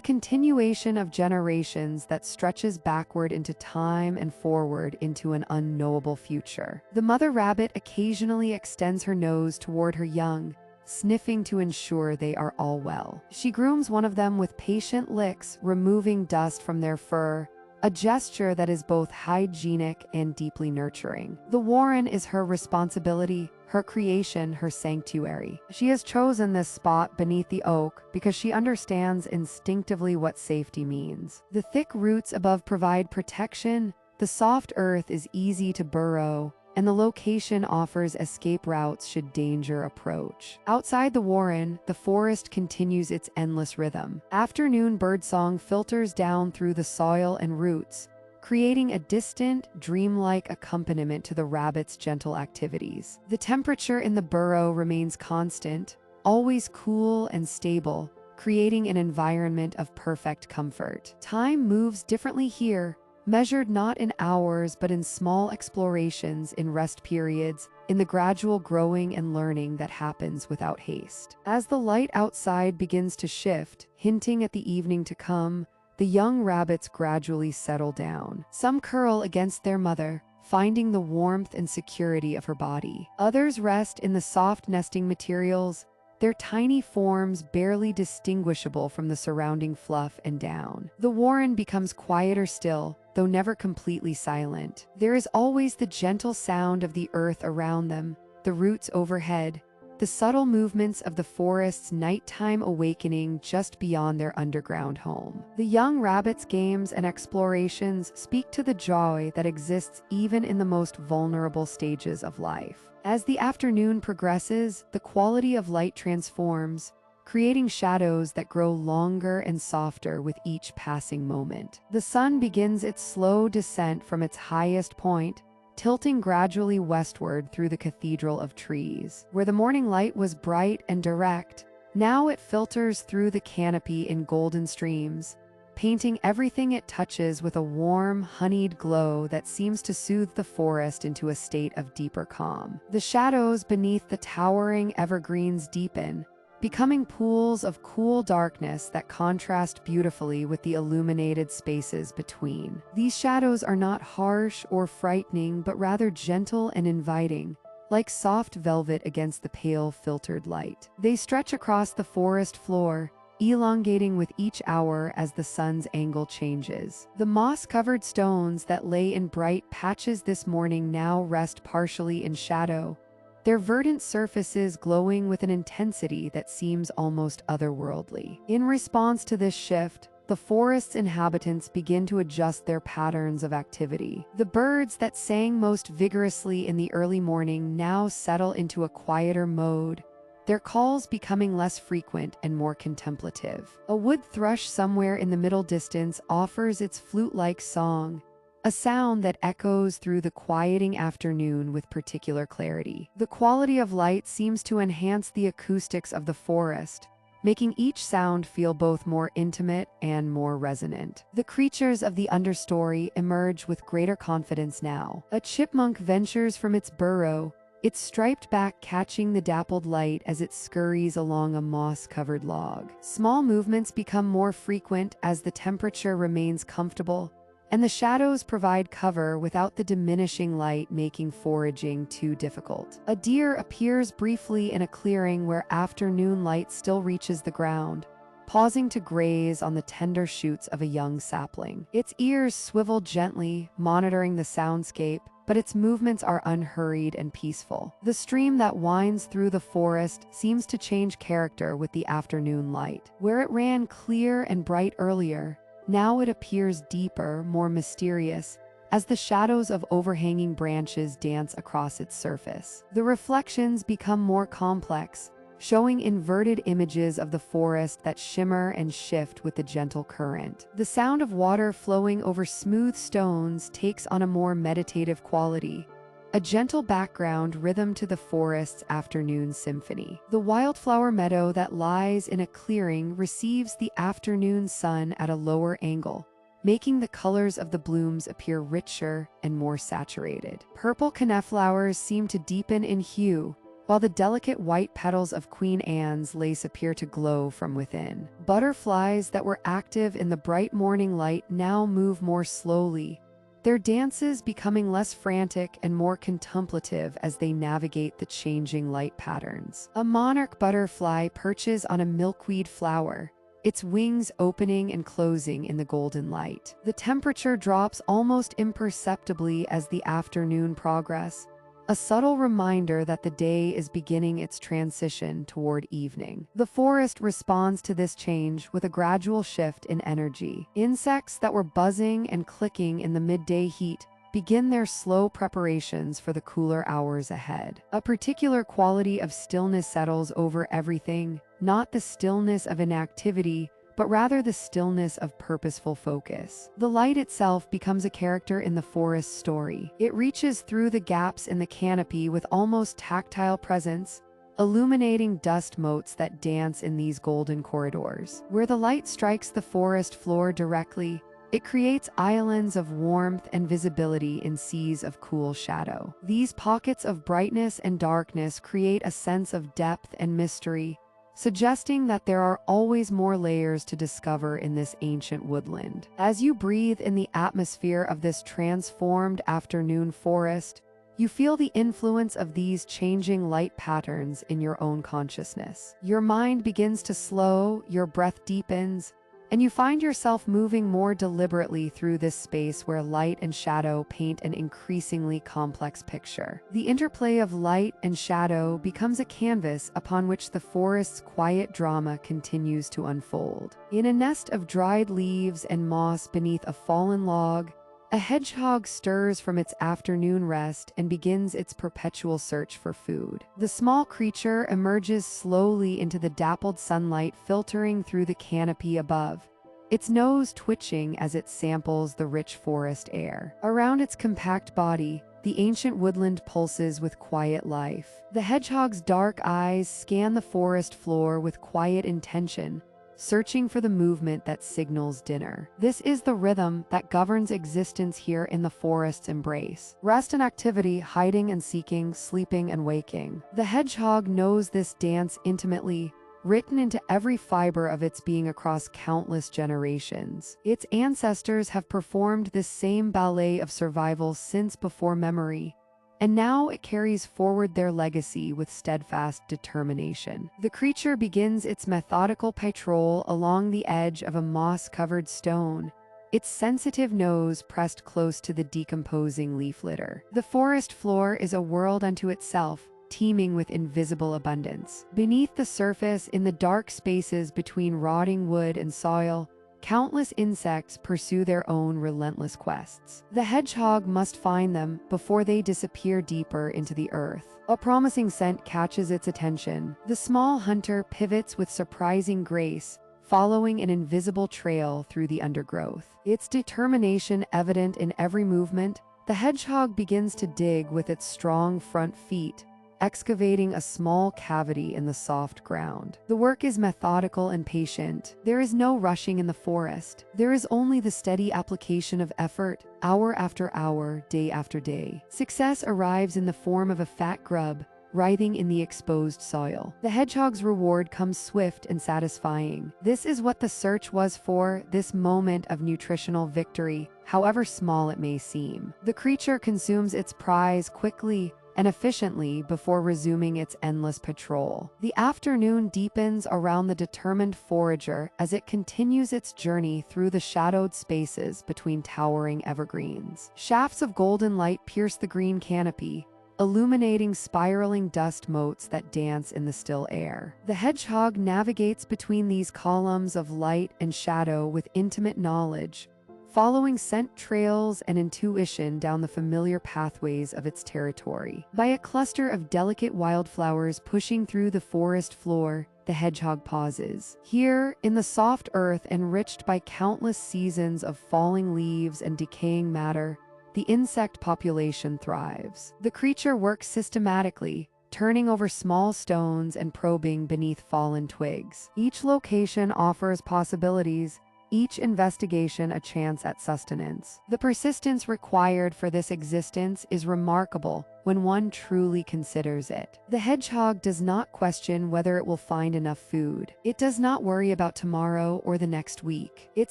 continuation of generations that stretches backward into time and forward into an unknowable future. The mother rabbit occasionally extends her nose toward her young, sniffing to ensure they are all well. She grooms one of them with patient licks, removing dust from their fur, a gesture that is both hygienic and deeply nurturing. The warren is her responsibility, her creation, her sanctuary. She has chosen this spot beneath the oak because she understands instinctively what safety means. The thick roots above provide protection, the soft earth is easy to burrow, and the location offers escape routes should danger approach. Outside the warren, the forest continues its endless rhythm. Afternoon birdsong filters down through the soil and roots, creating a distant, dreamlike accompaniment to the rabbit's gentle activities. The temperature in the burrow remains constant, always cool and stable, creating an environment of perfect comfort. Time moves differently here, measured not in hours but in small explorations, in rest periods, in the gradual growing and learning that happens without haste. As the light outside begins to shift, hinting at the evening to come, the young rabbits gradually settle down. Some curl against their mother, finding the warmth and security of her body. Others rest in the soft nesting materials, their tiny forms barely distinguishable from the surrounding fluff and down. The warren becomes quieter still, though never completely silent. There is always the gentle sound of the earth around them, the roots overhead, the subtle movements of the forest's nighttime awakening just beyond their underground home. The young rabbits' games and explorations speak to the joy that exists even in the most vulnerable stages of life. As the afternoon progresses, the quality of light transforms, creating shadows that grow longer and softer with each passing moment. The sun begins its slow descent from its highest point, tilting gradually westward through the cathedral of trees. Where the morning light was bright and direct, now it filters through the canopy in golden streams, painting everything it touches with a warm, honeyed glow that seems to soothe the forest into a state of deeper calm. The shadows beneath the towering evergreens deepen, becoming pools of cool darkness that contrast beautifully with the illuminated spaces between. These shadows are not harsh or frightening, but rather gentle and inviting, like soft velvet against the pale filtered light. They stretch across the forest floor, elongating with each hour as the sun's angle changes. The moss-covered stones that lay in bright patches this morning now rest partially in shadow, their verdant surfaces glowing with an intensity that seems almost otherworldly. In response to this shift, the forest's inhabitants begin to adjust their patterns of activity. The birds that sang most vigorously in the early morning now settle into a quieter mode, their calls becoming less frequent and more contemplative. A wood thrush somewhere in the middle distance offers its flute-like song, a sound that echoes through the quieting afternoon with particular clarity. The quality of light seems to enhance the acoustics of the forest, making each sound feel both more intimate and more resonant. The creatures of the understory emerge with greater confidence now. A chipmunk ventures from its burrow, its striped back catching the dappled light as it scurries along a moss-covered log. Small movements become more frequent as the temperature remains comfortable, and the shadows provide cover without the diminishing light making foraging too difficult. A deer appears briefly in a clearing where afternoon light still reaches the ground, pausing to graze on the tender shoots of a young sapling. Its ears swivel gently, monitoring the soundscape, but its movements are unhurried and peaceful. The stream that winds through the forest seems to change character with the afternoon light. Where it ran clear and bright earlier, Now it appears deeper, more mysterious, as the shadows of overhanging branches dance across its surface. The reflections become more complex, showing inverted images of the forest that shimmer and shift with the gentle current. The sound of water flowing over smooth stones takes on a more meditative quality, a gentle background rhythm to the forest's afternoon symphony. The wildflower meadow that lies in a clearing receives the afternoon sun at a lower angle, making the colors of the blooms appear richer and more saturated. Purple coneflowers seem to deepen in hue, while the delicate white petals of Queen Anne's lace appear to glow from within. Butterflies that were active in the bright morning light now move more slowly, their dances becoming less frantic and more contemplative as they navigate the changing light patterns. A monarch butterfly perches on a milkweed flower, its wings opening and closing in the golden light. The temperature drops almost imperceptibly as the afternoon progresses, a subtle reminder that the day is beginning its transition toward evening. The forest responds to this change with a gradual shift in energy. Insects that were buzzing and clicking in the midday heat begin their slow preparations for the cooler hours ahead. A particular quality of stillness settles over everything, not the stillness of inactivity, but rather the stillness of purposeful focus. The light itself becomes a character in the forest story. It reaches through the gaps in the canopy with almost tactile presence, illuminating dust motes that dance in these golden corridors. Where the light strikes the forest floor directly, it creates islands of warmth and visibility in seas of cool shadow. These pockets of brightness and darkness create a sense of depth and mystery, suggesting that there are always more layers to discover in this ancient woodland. As you breathe in the atmosphere of this transformed afternoon forest, you feel the influence of these changing light patterns in your own consciousness. Your mind begins to slow, your breath deepens, and you find yourself moving more deliberately through this space where light and shadow paint an increasingly complex picture. The interplay of light and shadow becomes a canvas upon which the forest's quiet drama continues to unfold. In a nest of dried leaves and moss beneath a fallen log, a hedgehog stirs from its afternoon rest and begins its perpetual search for food. The small creature emerges slowly into the dappled sunlight filtering through the canopy above, its nose twitching as it samples the rich forest air. Around its compact body, the ancient woodland pulses with quiet life. The hedgehog's dark eyes scan the forest floor with quiet intention, searching for the movement that signals dinner. This is the rhythm that governs existence here in the forest's embrace. Rest and activity, hiding and seeking, sleeping and waking. The hedgehog knows this dance intimately, written into every fiber of its being across countless generations. Its ancestors have performed this same ballet of survival since before memory, and now it carries forward their legacy with steadfast determination. The creature begins its methodical patrol along the edge of a moss-covered stone, its sensitive nose pressed close to the decomposing leaf litter. The forest floor is a world unto itself, teeming with invisible abundance. Beneath the surface, in the dark spaces between rotting wood and soil, countless insects pursue their own relentless quests. The hedgehog must find them before they disappear deeper into the earth. A promising scent catches its attention. The small hunter pivots with surprising grace, following an invisible trail through the undergrowth. Its determination evident in every movement, the hedgehog begins to dig with its strong front feet, excavating a small cavity in the soft ground. The work is methodical and patient. There is no rushing in the forest. There is only the steady application of effort, hour after hour, day after day. Success arrives in the form of a fat grub, writhing in the exposed soil. The hedgehog's reward comes swift and satisfying. This is what the search was for, this moment of nutritional victory, however small it may seem. The creature consumes its prize quickly and efficiently before resuming its endless patrol. The afternoon deepens around the determined forager as it continues its journey through the shadowed spaces between towering evergreens. Shafts of golden light pierce the green canopy, illuminating spiraling dust motes that dance in the still air. The hedgehog navigates between these columns of light and shadow with intimate knowledge, following scent trails and intuition down the familiar pathways of its territory. By a cluster of delicate wildflowers pushing through the forest floor, the hedgehog pauses. Here, in the soft earth enriched by countless seasons of falling leaves and decaying matter, the insect population thrives. The creature works systematically, turning over small stones and probing beneath fallen twigs. Each location offers possibilities, each investigation a chance at sustenance. The persistence required for this existence is remarkable when one truly considers it. The hedgehog does not question whether it will find enough food. It does not worry about tomorrow or the next week. It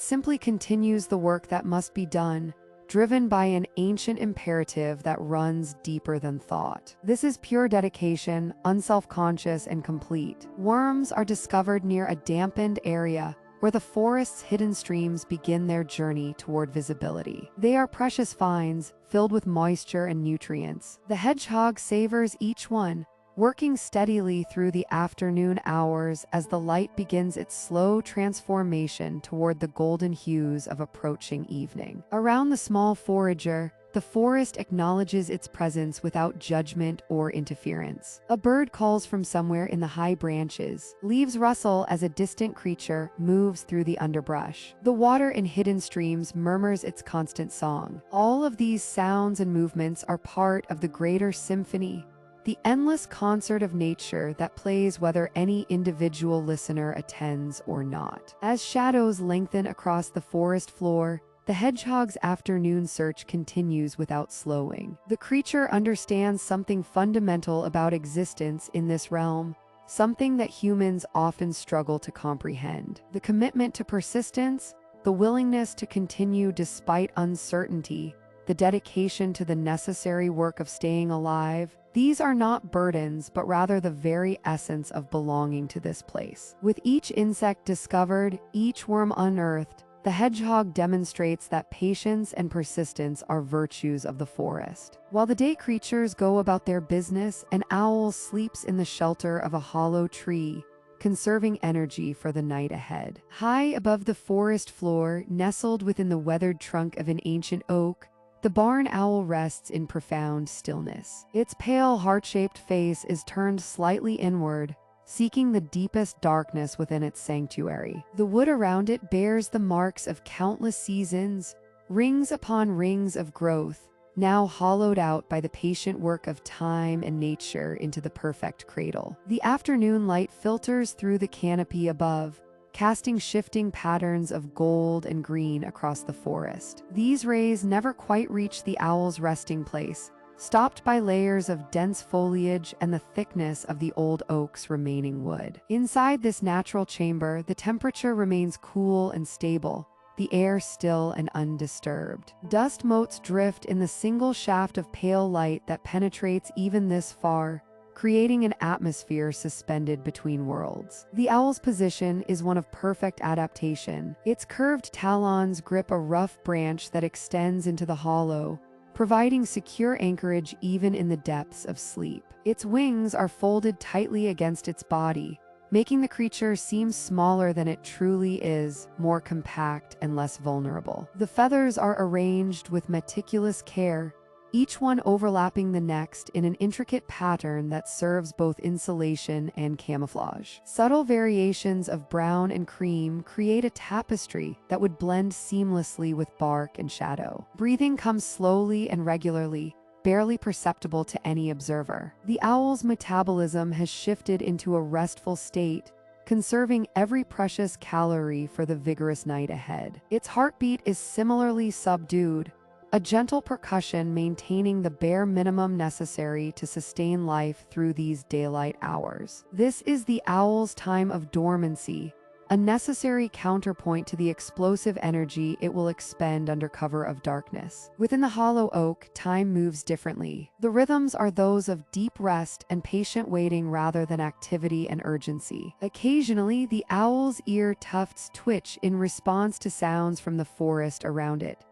simply continues the work that must be done, driven by an ancient imperative that runs deeper than thought. This is pure dedication, unself-conscious and complete. Worms are discovered near a dampened area where the forest's hidden streams begin their journey toward visibility. They are precious finds, filled with moisture and nutrients. The hedgehog savors each one, working steadily through the afternoon hours as the light begins its slow transformation toward the golden hues of approaching evening. Around the small forager, the forest acknowledges its presence without judgment or interference. A bird calls from somewhere in the high branches. Leaves rustle as a distant creature moves through the underbrush. The water in hidden streams murmurs its constant song. All of these sounds and movements are part of the greater symphony, the endless concert of nature that plays whether any individual listener attends or not. As shadows lengthen across the forest floor, the hedgehog's afternoon search continues without slowing. The creature understands something fundamental about existence in this realm, something that humans often struggle to comprehend. The commitment to persistence, the willingness to continue despite uncertainty, the dedication to the necessary work of staying alive, these are not burdens, but rather the very essence of belonging to this place. With each insect discovered, each worm unearthed, the hedgehog demonstrates that patience and persistence are virtues of the forest. While the day creatures go about their business, an owl sleeps in the shelter of a hollow tree, conserving energy for the night ahead. High above the forest floor, nestled within the weathered trunk of an ancient oak, the barn owl rests in profound stillness. Its pale, heart-shaped face is turned slightly inward, seeking the deepest darkness within its sanctuary. The wood around it bears the marks of countless seasons, rings upon rings of growth, now hollowed out by the patient work of time and nature into the perfect cradle. The afternoon light filters through the canopy above, casting shifting patterns of gold and green across the forest. These rays never quite reach the owl's resting place, stopped by layers of dense foliage and the thickness of the old oak's remaining wood. Inside this natural chamber, the temperature remains cool and stable, the air still and undisturbed. Dust motes drift in the single shaft of pale light that penetrates even this far, creating an atmosphere suspended between worlds. The owl's position is one of perfect adaptation. Its curved talons grip a rough branch that extends into the hollow, providing secure anchorage even in the depths of sleep. Its wings are folded tightly against its body, making the creature seem smaller than it truly is, more compact and less vulnerable. The feathers are arranged with meticulous care, each one overlapping the next in an intricate pattern that serves both insulation and camouflage. Subtle variations of brown and cream create a tapestry that would blend seamlessly with bark and shadow. Breathing comes slowly and regularly, barely perceptible to any observer. The owl's metabolism has shifted into a restful state, conserving every precious calorie for the vigorous night ahead. Its heartbeat is similarly subdued, a gentle percussion maintaining the bare minimum necessary to sustain life through these daylight hours. This is the owl's time of dormancy, a necessary counterpoint to the explosive energy it will expend under cover of darkness. Within the hollow oak, time moves differently. The rhythms are those of deep rest and patient waiting rather than activity and urgency. Occasionally, the owl's ear tufts twitch in response to sounds from the forest around it,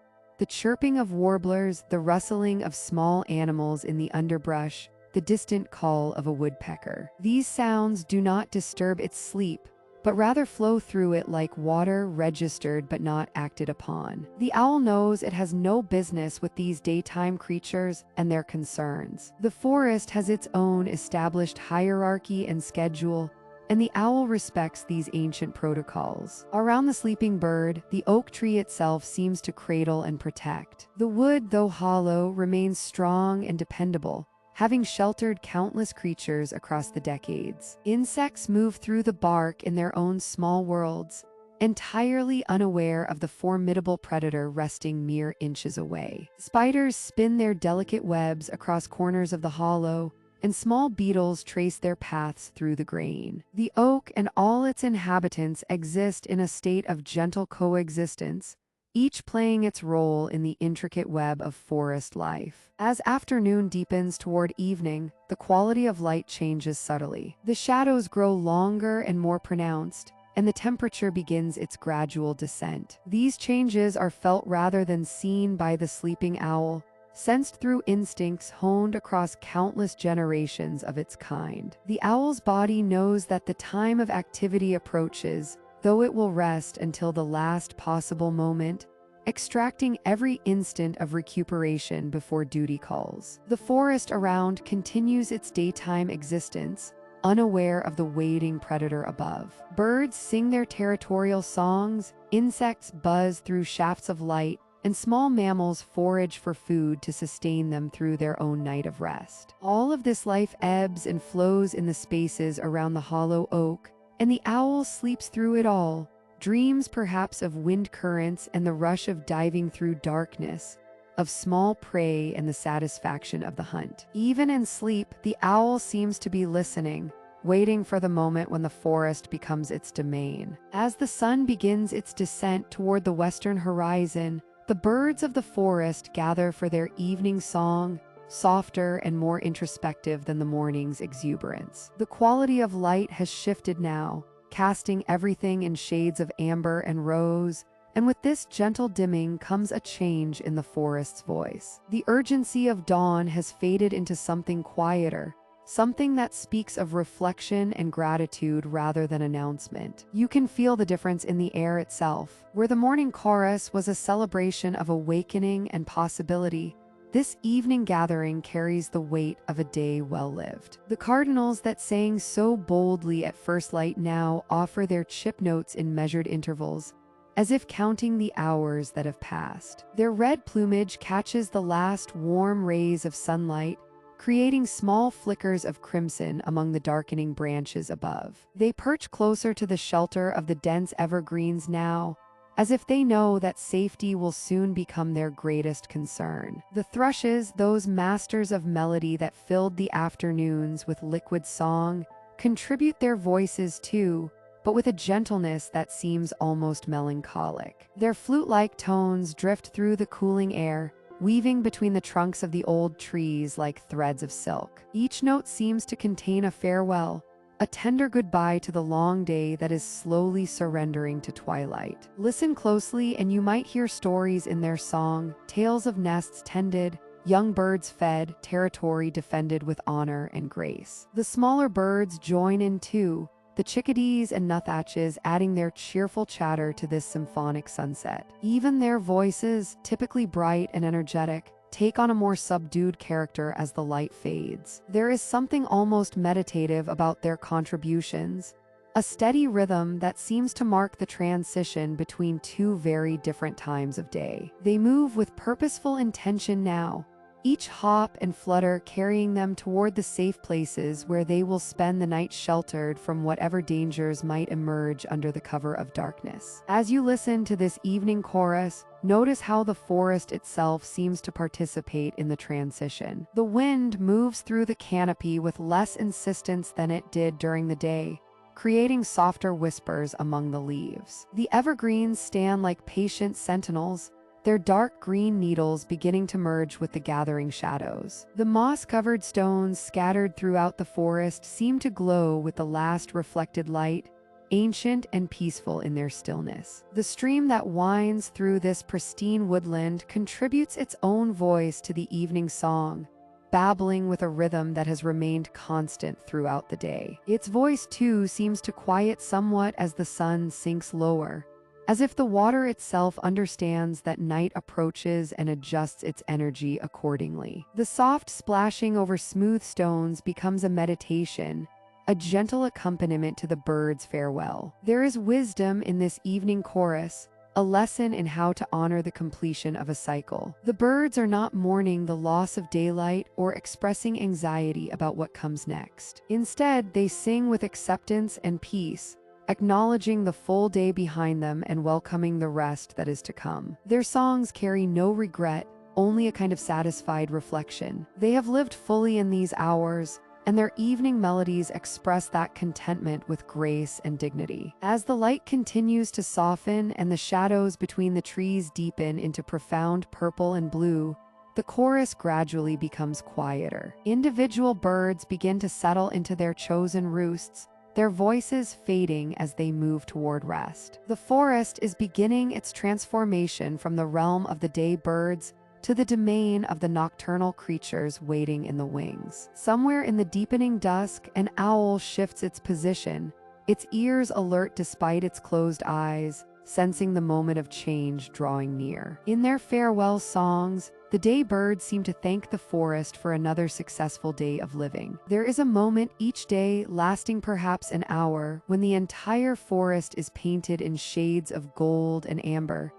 The chirping of warblers, the rustling of small animals in the underbrush, the distant call of a woodpecker. These sounds do not disturb its sleep, but rather flow through it like water registered but not acted upon. The owl knows it has no business with these daytime creatures and their concerns. The forest has its own established hierarchy and schedule, and the owl respects these ancient protocols. Around the sleeping bird, the oak tree itself seems to cradle and protect. The wood, though hollow, remains strong and dependable, having sheltered countless creatures across the decades. Insects move through the bark in their own small worlds, entirely unaware of the formidable predator resting mere inches away. Spiders spin their delicate webs across corners of the hollow, and small beetles trace their paths through the grain. The oak and all its inhabitants exist in a state of gentle coexistence, each playing its role in the intricate web of forest life. As afternoon deepens toward evening, the quality of light changes subtly. The shadows grow longer and more pronounced, and the temperature begins its gradual descent. These changes are felt rather than seen by the sleeping owl, sensed through instincts honed across countless generations of its kind. The owl's body knows that the time of activity approaches, though it will rest until the last possible moment, extracting every instant of recuperation before duty calls. The forest around continues its daytime existence, unaware of the waiting predator above. Birds sing their territorial songs, insects buzz through shafts of light, and small mammals forage for food to sustain them through their own night of rest. All of this life ebbs and flows in the spaces around the hollow oak, and the owl sleeps through it all, dreams perhaps of wind currents and the rush of diving through darkness, of small prey and the satisfaction of the hunt. Even in sleep, the owl seems to be listening, waiting for the moment when the forest becomes its domain. As the sun begins its descent toward the western horizon, the birds of the forest gather for their evening song, softer and more introspective than the morning's exuberance. The quality of light has shifted now, casting everything in shades of amber and rose, and with this gentle dimming comes a change in the forest's voice. The urgency of dawn has faded into something quieter, something that speaks of reflection and gratitude rather than announcement. You can feel the difference in the air itself. Where the morning chorus was a celebration of awakening and possibility, this evening gathering carries the weight of a day well lived. The cardinals that sang so boldly at first light now offer their chip notes in measured intervals, as if counting the hours that have passed. Their red plumage catches the last warm rays of sunlight, creating small flickers of crimson among the darkening branches above. They perch closer to the shelter of the dense evergreens now, as if they know that safety will soon become their greatest concern. The thrushes, those masters of melody that filled the afternoons with liquid song, contribute their voices too, but with a gentleness that seems almost melancholic. Their flute-like tones drift through the cooling air, weaving between the trunks of the old trees like threads of silk. Each note seems to contain a farewell, a tender goodbye to the long day that is slowly surrendering to twilight. Listen closely and you might hear stories in their song, tales of nests tended, young birds fed, territory defended with honor and grace. The smaller birds join in too, the chickadees and nuthatches adding their cheerful chatter to this symphonic sunset. Even their voices, typically bright and energetic, take on a more subdued character as the light fades. There is something almost meditative about their contributions, a steady rhythm that seems to mark the transition between two very different times of day. They move with purposeful intention now, each hop and flutter carrying them toward the safe places where they will spend the night sheltered from whatever dangers might emerge under the cover of darkness. As you listen to this evening chorus, notice how the forest itself seems to participate in the transition. The wind moves through the canopy with less insistence than it did during the day, creating softer whispers among the leaves. The evergreens stand like patient sentinels, their dark green needles beginning to merge with the gathering shadows. The moss-covered stones scattered throughout the forest seem to glow with the last reflected light, ancient and peaceful in their stillness. The stream that winds through this pristine woodland contributes its own voice to the evening song, babbling with a rhythm that has remained constant throughout the day. Its voice, too, seems to quiet somewhat as the sun sinks lower, as if the water itself understands that night approaches and adjusts its energy accordingly. The soft splashing over smooth stones becomes a meditation, a gentle accompaniment to the birds' farewell. There is wisdom in this evening chorus, a lesson in how to honor the completion of a cycle. The birds are not mourning the loss of daylight or expressing anxiety about what comes next. Instead, they sing with acceptance and peace, acknowledging the full day behind them and welcoming the rest that is to come. Their songs carry no regret, only a kind of satisfied reflection. They have lived fully in these hours, and their evening melodies express that contentment with grace and dignity. As the light continues to soften and the shadows between the trees deepen into profound purple and blue, the chorus gradually becomes quieter. Individual birds begin to settle into their chosen roosts, their voices fading as they move toward rest. The forest is beginning its transformation from the realm of the day birds to the domain of the nocturnal creatures waiting in the wings. Somewhere in the deepening dusk, an owl shifts its position, its ears alert despite its closed eyes, sensing the moment of change drawing near. In their farewell songs, the day birds seem to thank the forest for another successful day of living. There is a moment each day, lasting perhaps an hour, when the entire forest is painted in shades of gold and amber,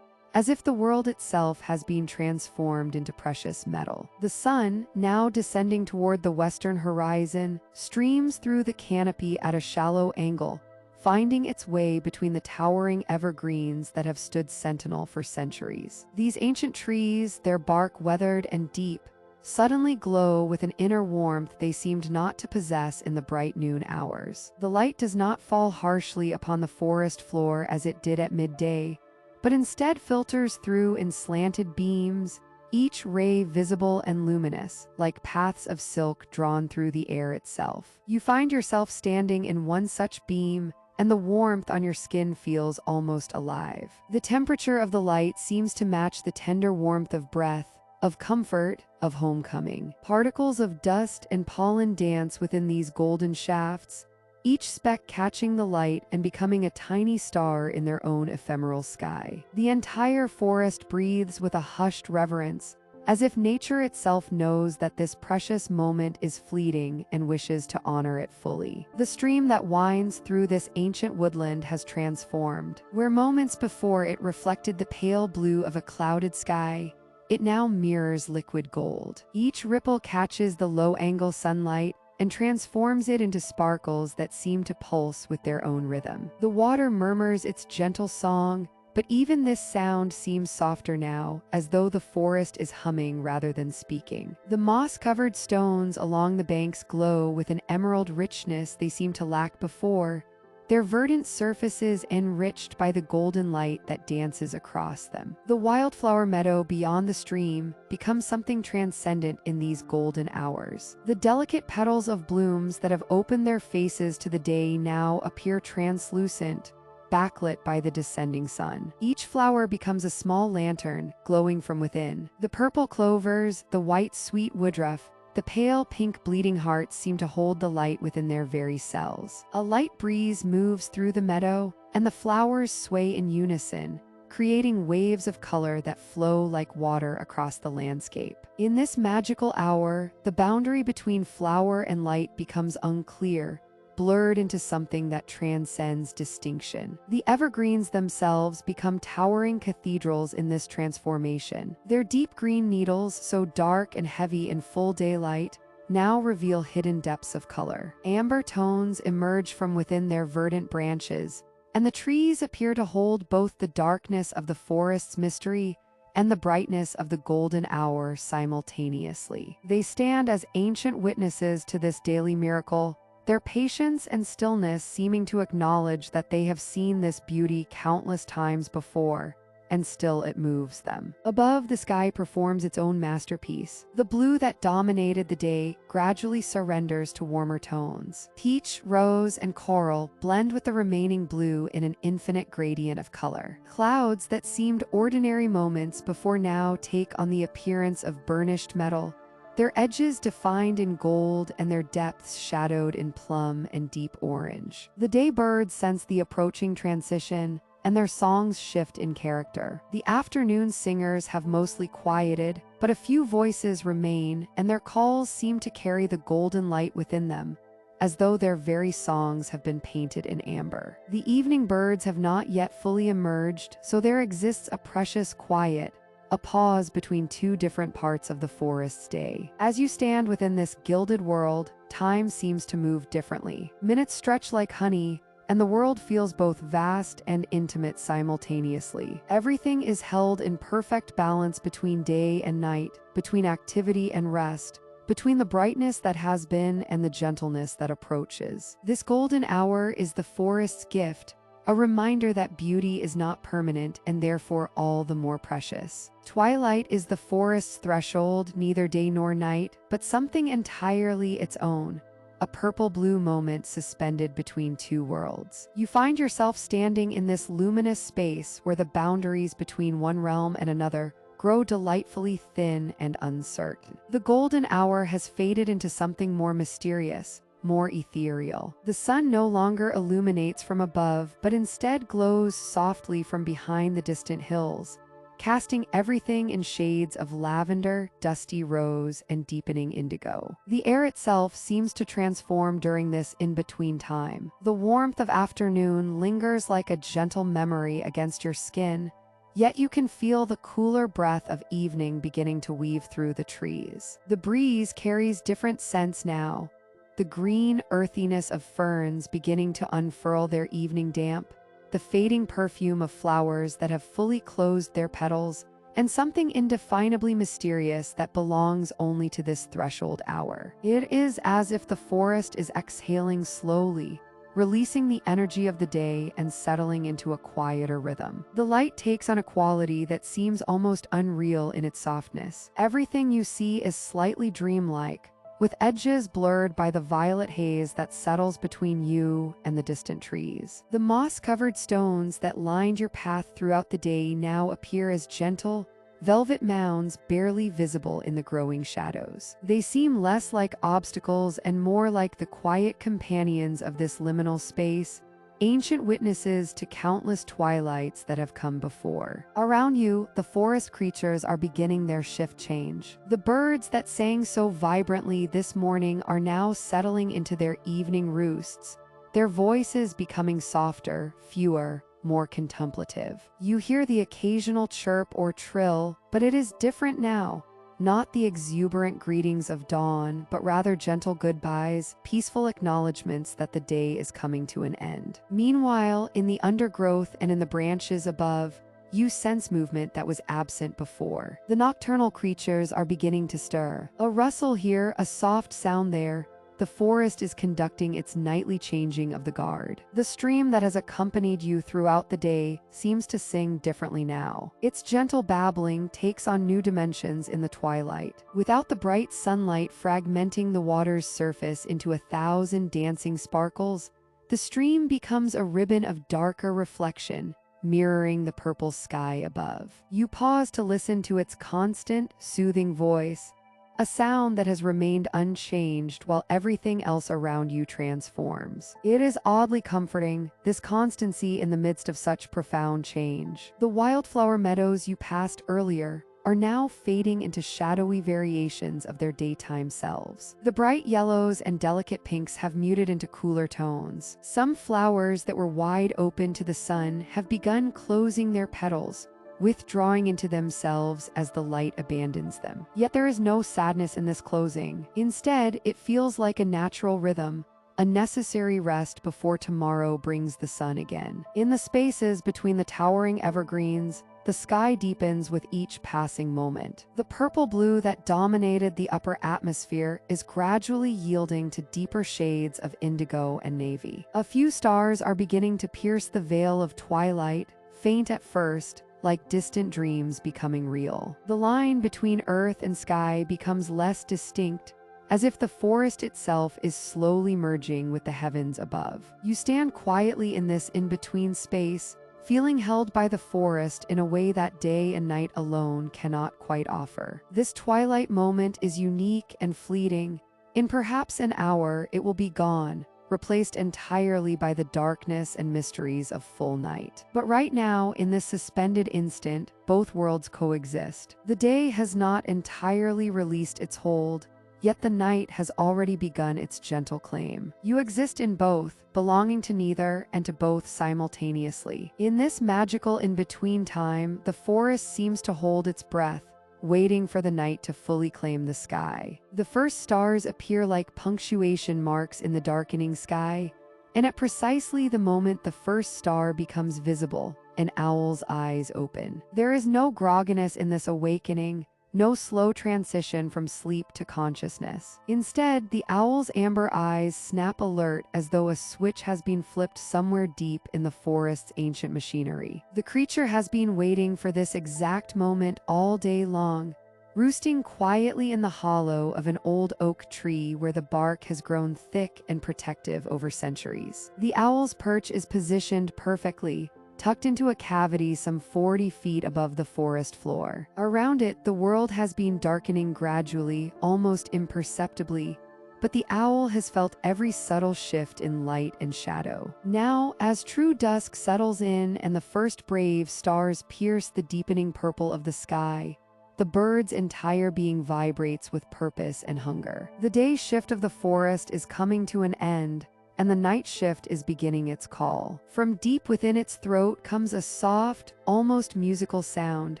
as if the world itself has been transformed into precious metal. The sun, now descending toward the western horizon, streams through the canopy at a shallow angle, finding its way between the towering evergreens that have stood sentinel for centuries. These ancient trees, their bark weathered and deep, suddenly glow with an inner warmth they seemed not to possess in the bright noon hours. The light does not fall harshly upon the forest floor as it did at midday, but instead filters through in slanted beams, each ray visible and luminous, like paths of silk drawn through the air itself. You find yourself standing in one such beam, and the warmth on your skin feels almost alive. The temperature of the light seems to match the tender warmth of breath, of comfort, of homecoming. Particles of dust and pollen dance within these golden shafts, each speck catching the light and becoming a tiny star in their own ephemeral sky. The entire forest breathes with a hushed reverence, as if nature itself knows that this precious moment is fleeting and wishes to honor it fully. The stream that winds through this ancient woodland has transformed. Where moments before it reflected the pale blue of a clouded sky, it now mirrors liquid gold. Each ripple catches the low-angle sunlight and transforms it into sparkles that seem to pulse with their own rhythm. The water murmurs its gentle song, but even this sound seems softer now, as though the forest is humming rather than speaking. The moss-covered stones along the banks glow with an emerald richness they seem to lack before, their verdant surfaces enriched by the golden light that dances across them. The wildflower meadow beyond the stream becomes something transcendent in these golden hours. The delicate petals of blooms that have opened their faces to the day now appear translucent, backlit by the descending sun. Each flower becomes a small lantern, glowing from within. The purple clovers, the white sweet woodruff, the pale pink bleeding hearts seem to hold the light within their very cells. A light breeze moves through the meadow, and the flowers sway in unison, creating waves of color that flow like water across the landscape. In this magical hour, the boundary between flower and light becomes unclear, blurred into something that transcends distinction. The evergreens themselves become towering cathedrals in this transformation. Their deep green needles, so dark and heavy in full daylight, now reveal hidden depths of color. Amber tones emerge from within their verdant branches, and the trees appear to hold both the darkness of the forest's mystery and the brightness of the golden hour simultaneously. They stand as ancient witnesses to this daily miracle, their patience and stillness seeming to acknowledge that they have seen this beauty countless times before, and still it moves them. Above, the sky performs its own masterpiece. The blue that dominated the day gradually surrenders to warmer tones. Peach, rose, and coral blend with the remaining blue in an infinite gradient of color. Clouds that seemed ordinary moments before now take on the appearance of burnished metal, their edges defined in gold and their depths shadowed in plum and deep orange. The day birds sense the approaching transition, and their songs shift in character. The afternoon singers have mostly quieted, but a few voices remain, and their calls seem to carry the golden light within them, as though their very songs have been painted in amber. The evening birds have not yet fully emerged, so there exists a precious quiet, a pause between two different parts of the forest's day. As you stand within this gilded world, time seems to move differently. Minutes stretch like honey, and the world feels both vast and intimate simultaneously. Everything is held in perfect balance between day and night, between activity and rest, between the brightness that has been and the gentleness that approaches. This golden hour is the forest's gift, a reminder that beauty is not permanent and therefore all the more precious. Twilight is the forest's threshold, neither day nor night, but something entirely its own, a purple-blue moment suspended between two worlds. You find yourself standing in this luminous space where the boundaries between one realm and another grow delightfully thin and uncertain. The golden hour has faded into something more mysterious, more ethereal. The sun no longer illuminates from above, but instead glows softly from behind the distant hills, casting everything in shades of lavender, dusty rose, and deepening indigo. The air itself seems to transform during this in-between time. The warmth of afternoon lingers like a gentle memory against your skin, yet you can feel the cooler breath of evening beginning to weave through the trees. The breeze carries different scents now, the green earthiness of ferns beginning to unfurl their evening damp, the fading perfume of flowers that have fully closed their petals, and something indefinably mysterious that belongs only to this threshold hour. It is as if the forest is exhaling slowly, releasing the energy of the day and settling into a quieter rhythm. The light takes on a quality that seems almost unreal in its softness. Everything you see is slightly dreamlike, with edges blurred by the violet haze that settles between you and the distant trees. The moss-covered stones that lined your path throughout the day now appear as gentle, velvet mounds barely visible in the growing shadows. They seem less like obstacles and more like the quiet companions of this liminal space, ancient witnesses to countless twilights that have come before. Around you, the forest creatures are beginning their shift change. The birds that sang so vibrantly this morning are now settling into their evening roosts, their voices becoming softer, fewer, more contemplative. You hear the occasional chirp or trill, but it is different now. Not the exuberant greetings of dawn, but rather gentle goodbyes, peaceful acknowledgments that the day is coming to an end. Meanwhile, in the undergrowth and in the branches above, you sense movement that was absent before. The nocturnal creatures are beginning to stir. A rustle here, a soft sound there. The forest is conducting its nightly changing of the guard. The stream that has accompanied you throughout the day seems to sing differently now. Its gentle babbling takes on new dimensions in the twilight. Without the bright sunlight fragmenting the water's surface into 1,000 dancing sparkles, the stream becomes a ribbon of darker reflection, mirroring the purple sky above. You pause to listen to its constant, soothing voice, a sound that has remained unchanged while everything else around you transforms. It is oddly comforting, this constancy in the midst of such profound change. The wildflower meadows you passed earlier are now fading into shadowy variations of their daytime selves. The bright yellows and delicate pinks have muted into cooler tones. Some flowers that were wide open to the sun have begun closing their petals, withdrawing into themselves as the light abandons them. Yet there is no sadness in this closing. Instead, it feels like a natural rhythm, a necessary rest before tomorrow brings the sun again. In the spaces between the towering evergreens, the sky deepens with each passing moment. The purple blue that dominated the upper atmosphere is gradually yielding to deeper shades of indigo and navy. A few stars are beginning to pierce the veil of twilight, faint at first, like distant dreams becoming real. The line between earth and sky becomes less distinct, as if the forest itself is slowly merging with the heavens above. You stand quietly in this in-between space, feeling held by the forest in a way that day and night alone cannot quite offer. This twilight moment is unique and fleeting. In perhaps an hour, it will be gone, replaced entirely by the darkness and mysteries of full night. But right now, in this suspended instant, both worlds coexist. The day has not entirely released its hold, yet the night has already begun its gentle claim. You exist in both, belonging to neither and to both simultaneously. In this magical in-between time, the forest seems to hold its breath, waiting for the night to fully claim the sky. The first stars appear like punctuation marks in the darkening sky, and at precisely the moment the first star becomes visible, an owl's eyes open. There is no grogginess in this awakening, no slow transition from sleep to consciousness. Instead, the owl's amber eyes snap alert as though a switch has been flipped somewhere deep in the forest's ancient machinery. The creature has been waiting for this exact moment all day long, roosting quietly in the hollow of an old oak tree where the bark has grown thick and protective over centuries. The owl's perch is positioned perfectly, tucked into a cavity some 40 feet above the forest floor. Around it, the world has been darkening gradually, almost imperceptibly, but the owl has felt every subtle shift in light and shadow. Now, as true dusk settles in and the first brave stars pierce the deepening purple of the sky, the bird's entire being vibrates with purpose and hunger. The day shift of the forest is coming to an end, and the night shift is beginning its call. From deep within its throat comes a soft, almost musical sound,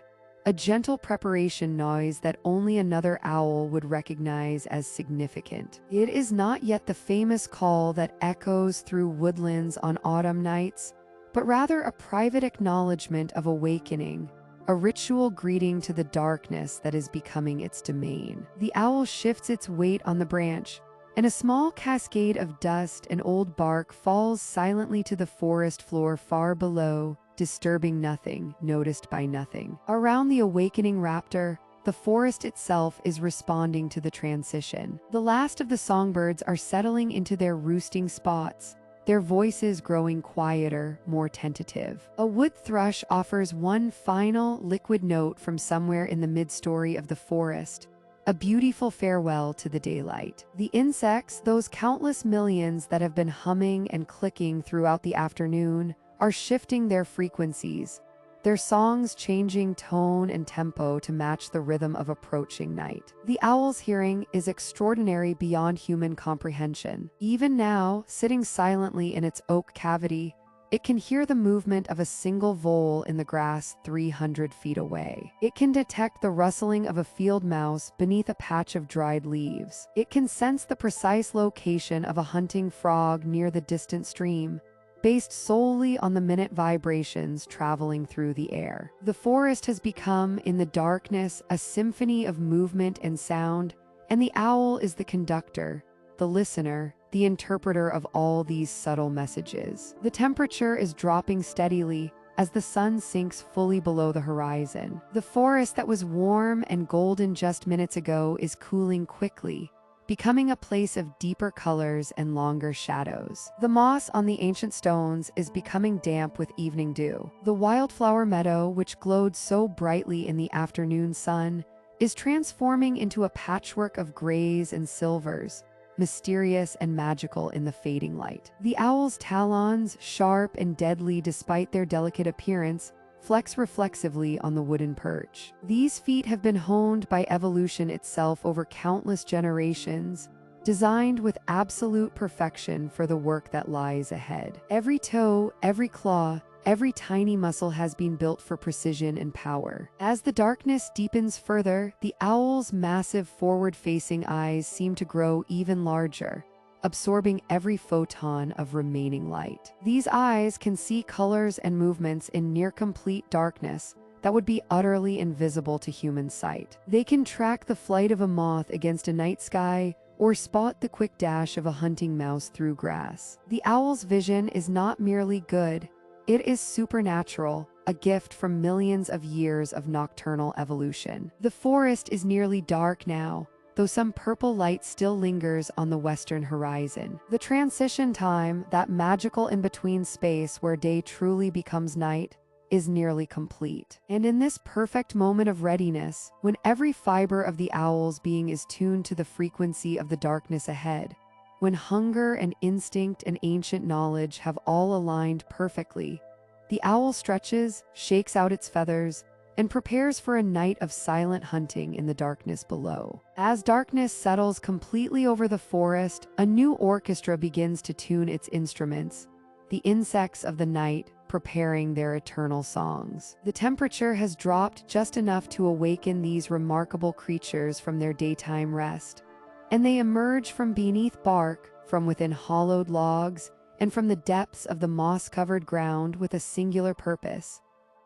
a gentle preparation noise that only another owl would recognize as significant. It is not yet the famous call that echoes through woodlands on autumn nights, but rather a private acknowledgement of awakening, a ritual greeting to the darkness that is becoming its domain. The owl shifts its weight on the branch, and a small cascade of dust and old bark falls silently to the forest floor far below, disturbing nothing, noticed by nothing. Around the awakening raptor, the forest itself is responding to the transition. The last of the songbirds are settling into their roosting spots, their voices growing quieter, more tentative. A wood thrush offers one final, liquid note from somewhere in the mid-story of the forest, a beautiful farewell to the daylight. The insects, those countless millions that have been humming and clicking throughout the afternoon, are shifting their frequencies, their songs changing tone and tempo to match the rhythm of approaching night. The owl's hearing is extraordinary beyond human comprehension. Even now, sitting silently in its oak cavity, it can hear the movement of a single vole in the grass 300 feet away. It can detect the rustling of a field mouse beneath a patch of dried leaves. It can sense the precise location of a hunting frog near the distant stream, based solely on the minute vibrations traveling through the air. The forest has become, in the darkness, a symphony of movement and sound, and the owl is the conductor, the listener, the interpreter of all these subtle messages. The temperature is dropping steadily as the sun sinks fully below the horizon. The forest that was warm and golden just minutes ago is cooling quickly, becoming a place of deeper colors and longer shadows. The moss on the ancient stones is becoming damp with evening dew. The wildflower meadow, which glowed so brightly in the afternoon sun, is transforming into a patchwork of grays and silvers, mysterious and magical in the fading light. The owl's talons, sharp and deadly despite their delicate appearance, flex reflexively on the wooden perch. These feet have been honed by evolution itself over countless generations, designed with absolute perfection for the work that lies ahead. Every toe, every claw, every tiny muscle has been built for precision and power. As the darkness deepens further, the owl's massive forward-facing eyes seem to grow even larger, absorbing every photon of remaining light. These eyes can see colors and movements in near-complete darkness that would be utterly invisible to human sight. They can track the flight of a moth against a night sky or spot the quick dash of a hunting mouse through grass. The owl's vision is not merely good, it is supernatural, a gift from millions of years of nocturnal evolution. The forest is nearly dark now, though some purple light still lingers on the western horizon. The transition time, that magical in-between space where day truly becomes night, is nearly complete. And in this perfect moment of readiness, when every fiber of the owl's being is tuned to the frequency of the darkness ahead, when hunger and instinct and ancient knowledge have all aligned perfectly, the owl stretches, shakes out its feathers, and prepares for a night of silent hunting in the darkness below. As darkness settles completely over the forest, a new orchestra begins to tune its instruments, the insects of the night preparing their eternal songs. The temperature has dropped just enough to awaken these remarkable creatures from their daytime rest, and they emerge from beneath bark, from within hollowed logs, and from the depths of the moss-covered ground with a singular purpose: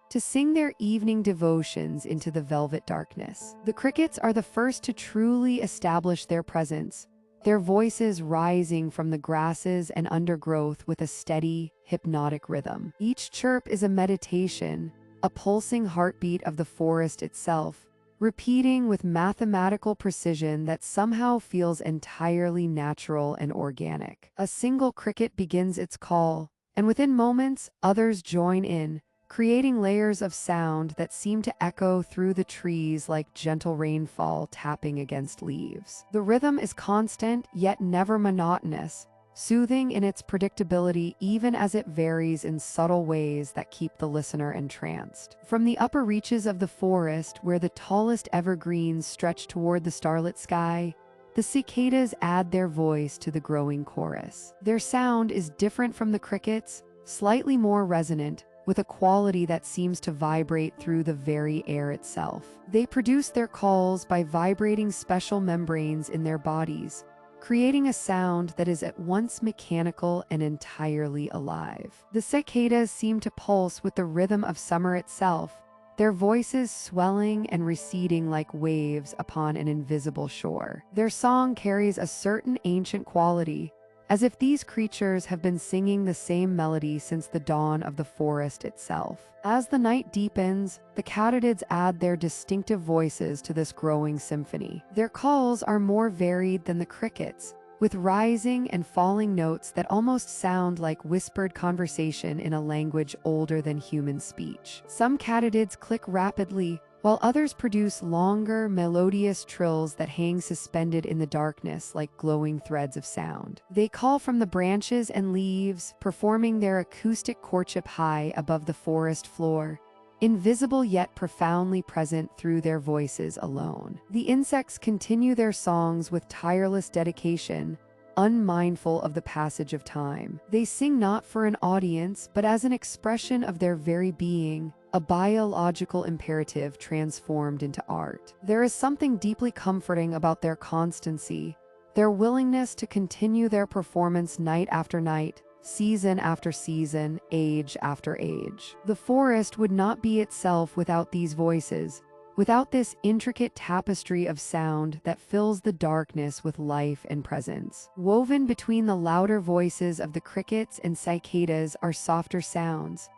to sing their evening devotions into the velvet darkness. The crickets are the first to truly establish their presence, their voices rising from the grasses and undergrowth with a steady, hypnotic rhythm. Each chirp is a meditation, a pulsing heartbeat of the forest itself, repeating with mathematical precision that somehow feels entirely natural and organic. A single cricket begins its call, and within moments, others join in, creating layers of sound that seem to echo through the trees like gentle rainfall tapping against leaves. The rhythm is constant, yet never monotonous, soothing in its predictability even as it varies in subtle ways that keep the listener entranced. From the upper reaches of the forest, where the tallest evergreens stretch toward the starlit sky, the cicadas add their voice to the growing chorus. Their sound is different from the crickets, slightly more resonant, with a quality that seems to vibrate through the very air itself. They produce their calls by vibrating special membranes in their bodies, creating a sound that is at once mechanical and entirely alive. The cicadas seem to pulse with the rhythm of summer itself, their voices swelling and receding like waves upon an invisible shore. Their song carries a certain ancient quality, as if these creatures have been singing the same melody since the dawn of the forest itself. As the night deepens, the katydids add their distinctive voices to this growing symphony. Their calls are more varied than the crickets, with rising and falling notes that almost sound like whispered conversation in a language older than human speech. Some katydids click rapidly, while others produce longer, melodious trills that hang suspended in the darkness like glowing threads of sound. They call from the branches and leaves, performing their acoustic courtship high above the forest floor, invisible yet profoundly present through their voices alone. The insects continue their songs with tireless dedication, unmindful of the passage of time. They sing not for an audience, but as an expression of their very being, a biological imperative transformed into art. There is something deeply comforting about their constancy, their willingness to continue their performance night after night, season after season, age after age. The forest would not be itself without these voices, without this intricate tapestry of sound that fills the darkness with life and presence. Woven between the louder voices of the crickets and cicadas are softer sounds,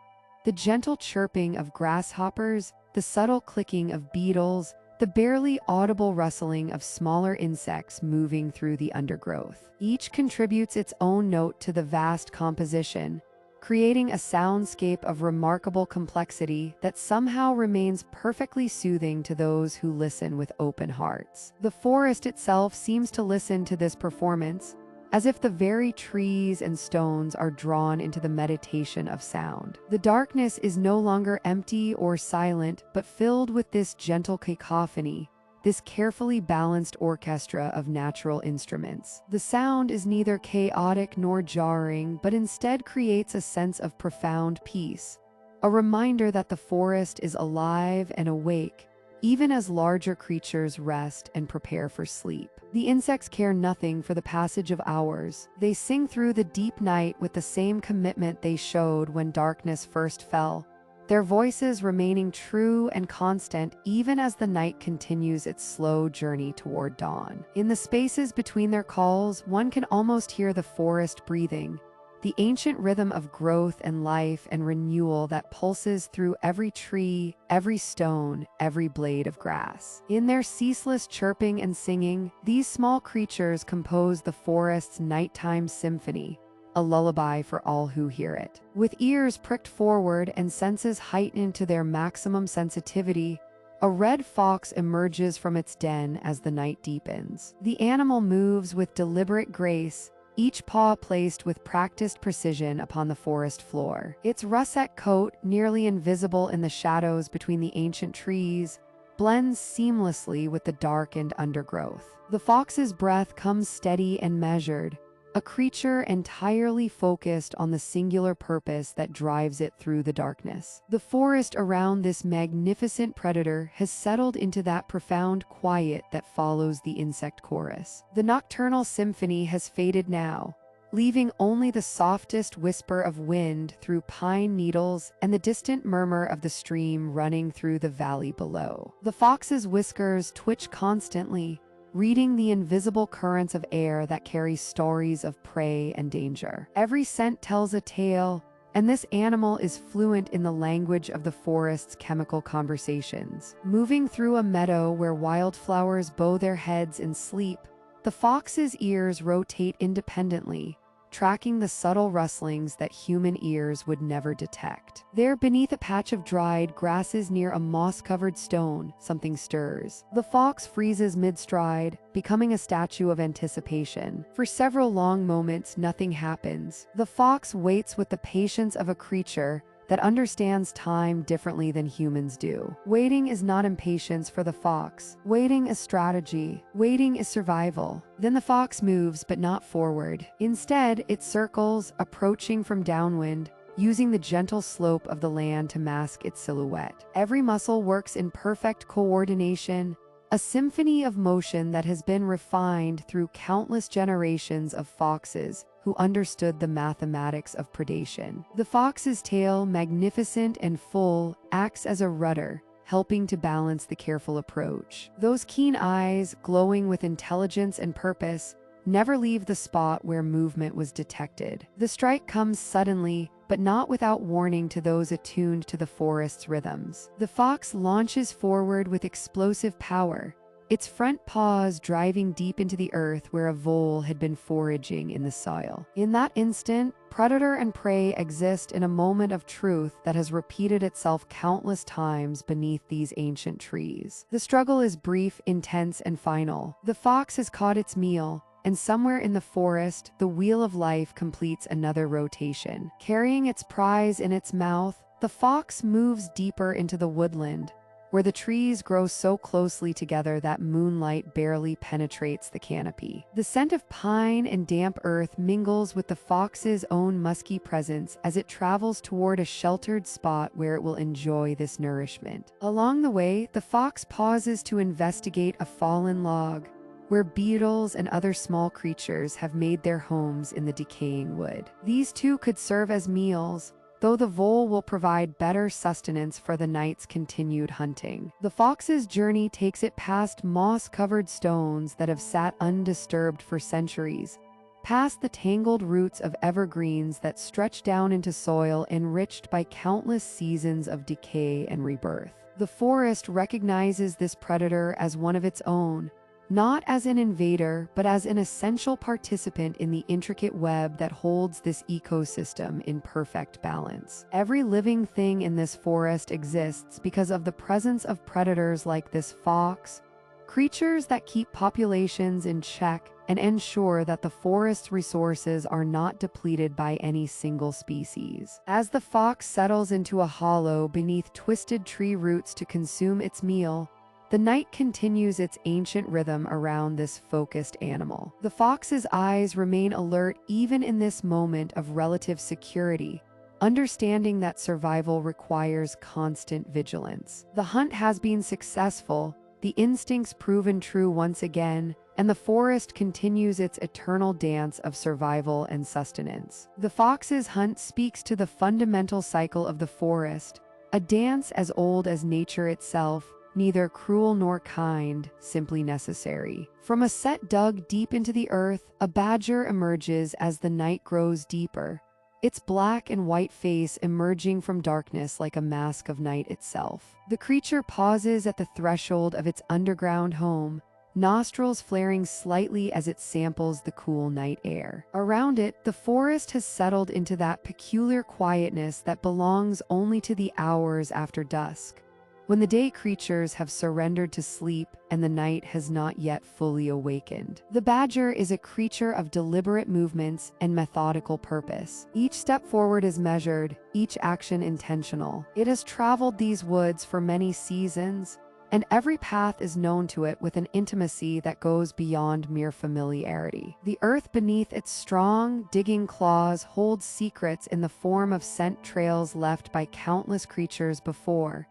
the gentle chirping of grasshoppers, the subtle clicking of beetles, the barely audible rustling of smaller insects moving through the undergrowth. Each contributes its own note to the vast composition, creating a soundscape of remarkable complexity that somehow remains perfectly soothing to those who listen with open hearts. The forest itself seems to listen to this performance, as if the very trees and stones are drawn into the meditation of sound. The darkness is no longer empty or silent, but filled with this gentle cacophony, this carefully balanced orchestra of natural instruments. The sound is neither chaotic nor jarring, but instead creates a sense of profound peace, a reminder that the forest is alive and awake, even as larger creatures rest and prepare for sleep. The insects care nothing for the passage of hours. They sing through the deep night with the same commitment they showed when darkness first fell, their voices remaining true and constant even as the night continues its slow journey toward dawn. In the spaces between their calls, one can almost hear the forest breathing, the ancient rhythm of growth and life and renewal that pulses through every tree, every stone, every blade of grass. In their ceaseless chirping and singing, these small creatures compose the forest's nighttime symphony, a lullaby for all who hear it. With ears pricked forward and senses heightened to their maximum sensitivity, a red fox emerges from its den as the night deepens. The animal moves with deliberate grace, each paw placed with practiced precision upon the forest floor. Its russet coat, nearly invisible in the shadows between the ancient trees, blends seamlessly with the darkened undergrowth. The fox's breath comes steady and measured, a creature entirely focused on the singular purpose that drives it through the darkness. The forest around this magnificent predator has settled into that profound quiet that follows the insect chorus. The nocturnal symphony has faded now, leaving only the softest whisper of wind through pine needles and the distant murmur of the stream running through the valley below. The fox's whiskers twitch constantly, reading the invisible currents of air that carry stories of prey and danger. Every scent tells a tale, and this animal is fluent in the language of the forest's chemical conversations. Moving through a meadow where wildflowers bow their heads in sleep, the fox's ears rotate independently, tracking the subtle rustlings that human ears would never detect. There, beneath a patch of dried grasses near a moss-covered stone, something stirs. The fox freezes mid-stride, becoming a statue of anticipation. For several long moments, nothing happens. The fox waits with the patience of a creature that understands time differently than humans do. Waiting is not impatience for the fox. Waiting is strategy. Waiting is survival. Then the fox moves, but not forward. Instead, it circles, approaching from downwind, using the gentle slope of the land to mask its silhouette. Every muscle works in perfect coordination, a symphony of motion that has been refined through countless generations of foxes who understood the mathematics of predation. The fox's tail, magnificent and full, acts as a rudder, helping to balance the careful approach. Those keen eyes, glowing with intelligence and purpose, never leave the spot where movement was detected. The strike comes suddenly, but not without warning to those attuned to the forest's rhythms. The fox launches forward with explosive power, its front paws driving deep into the earth where a vole had been foraging in the soil. In that instant, predator and prey exist in a moment of truth that has repeated itself countless times beneath these ancient trees. The struggle is brief, intense, and final. The fox has caught its meal, and somewhere in the forest, the wheel of life completes another rotation. Carrying its prize in its mouth, the fox moves deeper into the woodland, where the trees grow so closely together that moonlight barely penetrates the canopy. The scent of pine and damp earth mingles with the fox's own musky presence as it travels toward a sheltered spot where it will enjoy this nourishment. Along the way, the fox pauses to investigate a fallen log, where beetles and other small creatures have made their homes in the decaying wood. These too could serve as meals, though the vole will provide better sustenance for the night's continued hunting. The fox's journey takes it past moss-covered stones that have sat undisturbed for centuries, past the tangled roots of evergreens that stretch down into soil enriched by countless seasons of decay and rebirth. The forest recognizes this predator as one of its own, not as an invader, but as an essential participant in the intricate web that holds this ecosystem in perfect balance. Every living thing in this forest exists because of the presence of predators like this fox, creatures that keep populations in check and ensure that the forest's resources are not depleted by any single species. As the fox settles into a hollow beneath twisted tree roots to consume its meal, the night continues its ancient rhythm around this focused animal. The fox's eyes remain alert even in this moment of relative security, understanding that survival requires constant vigilance. The hunt has been successful, the instincts proven true once again, and the forest continues its eternal dance of survival and sustenance. The fox's hunt speaks to the fundamental cycle of the forest, a dance as old as nature itself, neither cruel nor kind, simply necessary. From a set dug deep into the earth, a badger emerges as the night grows deeper, its black and white face emerging from darkness like a mask of night itself. The creature pauses at the threshold of its underground home, nostrils flaring slightly as it samples the cool night air. Around it, the forest has settled into that peculiar quietness that belongs only to the hours after dusk, when the day creatures have surrendered to sleep and the night has not yet fully awakened. The badger is a creature of deliberate movements and methodical purpose. Each step forward is measured, each action intentional. It has traveled these woods for many seasons, and every path is known to it with an intimacy that goes beyond mere familiarity. The earth beneath its strong, digging claws holds secrets in the form of scent trails left by countless creatures before,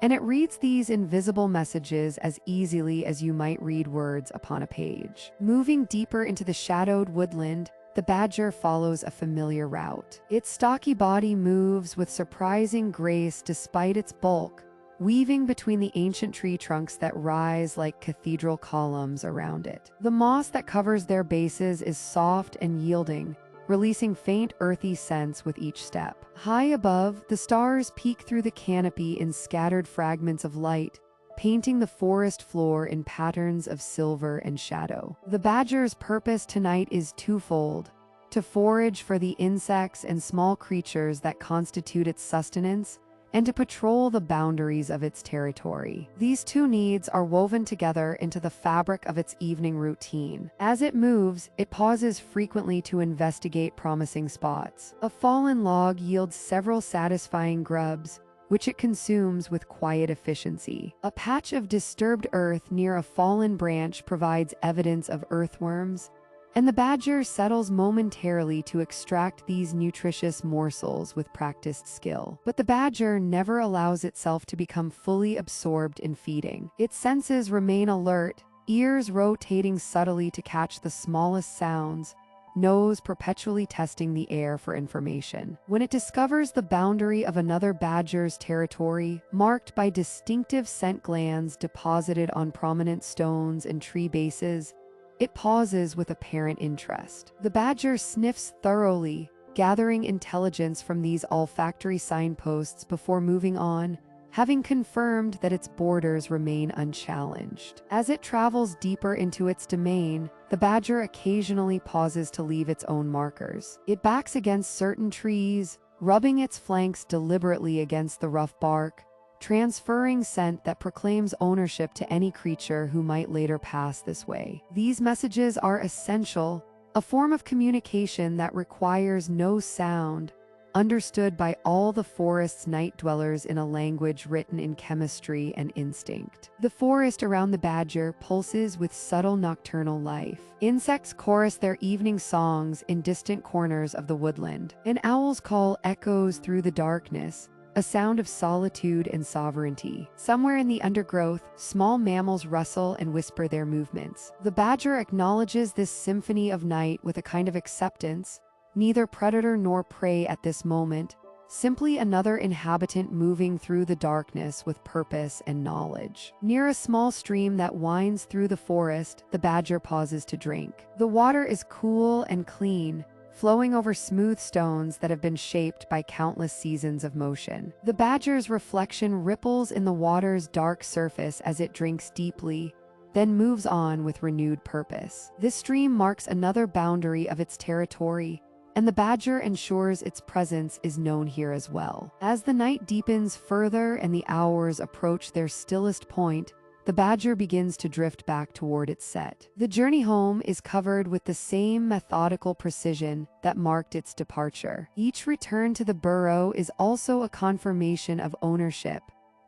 and it reads these invisible messages as easily as you might read words upon a page. Moving deeper into the shadowed woodland, the badger follows a familiar route. Its stocky body moves with surprising grace despite its bulk, weaving between the ancient tree trunks that rise like cathedral columns around it. The moss that covers their bases is soft and yielding, releasing faint earthy scents with each step. High above, the stars peek through the canopy in scattered fragments of light, painting the forest floor in patterns of silver and shadow. The badger's purpose tonight is twofold: to forage for the insects and small creatures that constitute its sustenance, and to patrol the boundaries of its territory. These two needs are woven together into the fabric of its evening routine. As it moves, it pauses frequently to investigate promising spots. A fallen log yields several satisfying grubs, which it consumes with quiet efficiency. A patch of disturbed earth near a fallen branch provides evidence of earthworms, and the badger settles momentarily to extract these nutritious morsels with practiced skill. But the badger never allows itself to become fully absorbed in feeding. Its senses remain alert, ears rotating subtly to catch the smallest sounds, nose perpetually testing the air for information. When it discovers the boundary of another badger's territory, marked by distinctive scent glands deposited on prominent stones and tree bases, it pauses with apparent interest. The badger sniffs thoroughly, gathering intelligence from these olfactory signposts before moving on, having confirmed that its borders remain unchallenged. As it travels deeper into its domain, the badger occasionally pauses to leave its own markers. It backs against certain trees, rubbing its flanks deliberately against the rough bark, transferring scent that proclaims ownership to any creature who might later pass this way. These messages are essential, a form of communication that requires no sound, understood by all the forest's night dwellers in a language written in chemistry and instinct. The forest around the badger pulses with subtle nocturnal life. Insects chorus their evening songs in distant corners of the woodland. An owl's call echoes through the darkness, a sound of solitude and sovereignty. Somewhere in the undergrowth, small mammals rustle and whisper their movements. The badger acknowledges this symphony of night with a kind of acceptance, neither predator nor prey at this moment, simply another inhabitant moving through the darkness with purpose and knowledge. Near a small stream that winds through the forest, the badger pauses to drink. The water is cool and clean, flowing over smooth stones that have been shaped by countless seasons of motion. The badger's reflection ripples in the water's dark surface as it drinks deeply, then moves on with renewed purpose. This stream marks another boundary of its territory, and the badger ensures its presence is known here as well. As the night deepens further and the hours approach their stillest point, the badger begins to drift back toward its set. The journey home is covered with the same methodical precision that marked its departure. Each return to the burrow is also a confirmation of ownership,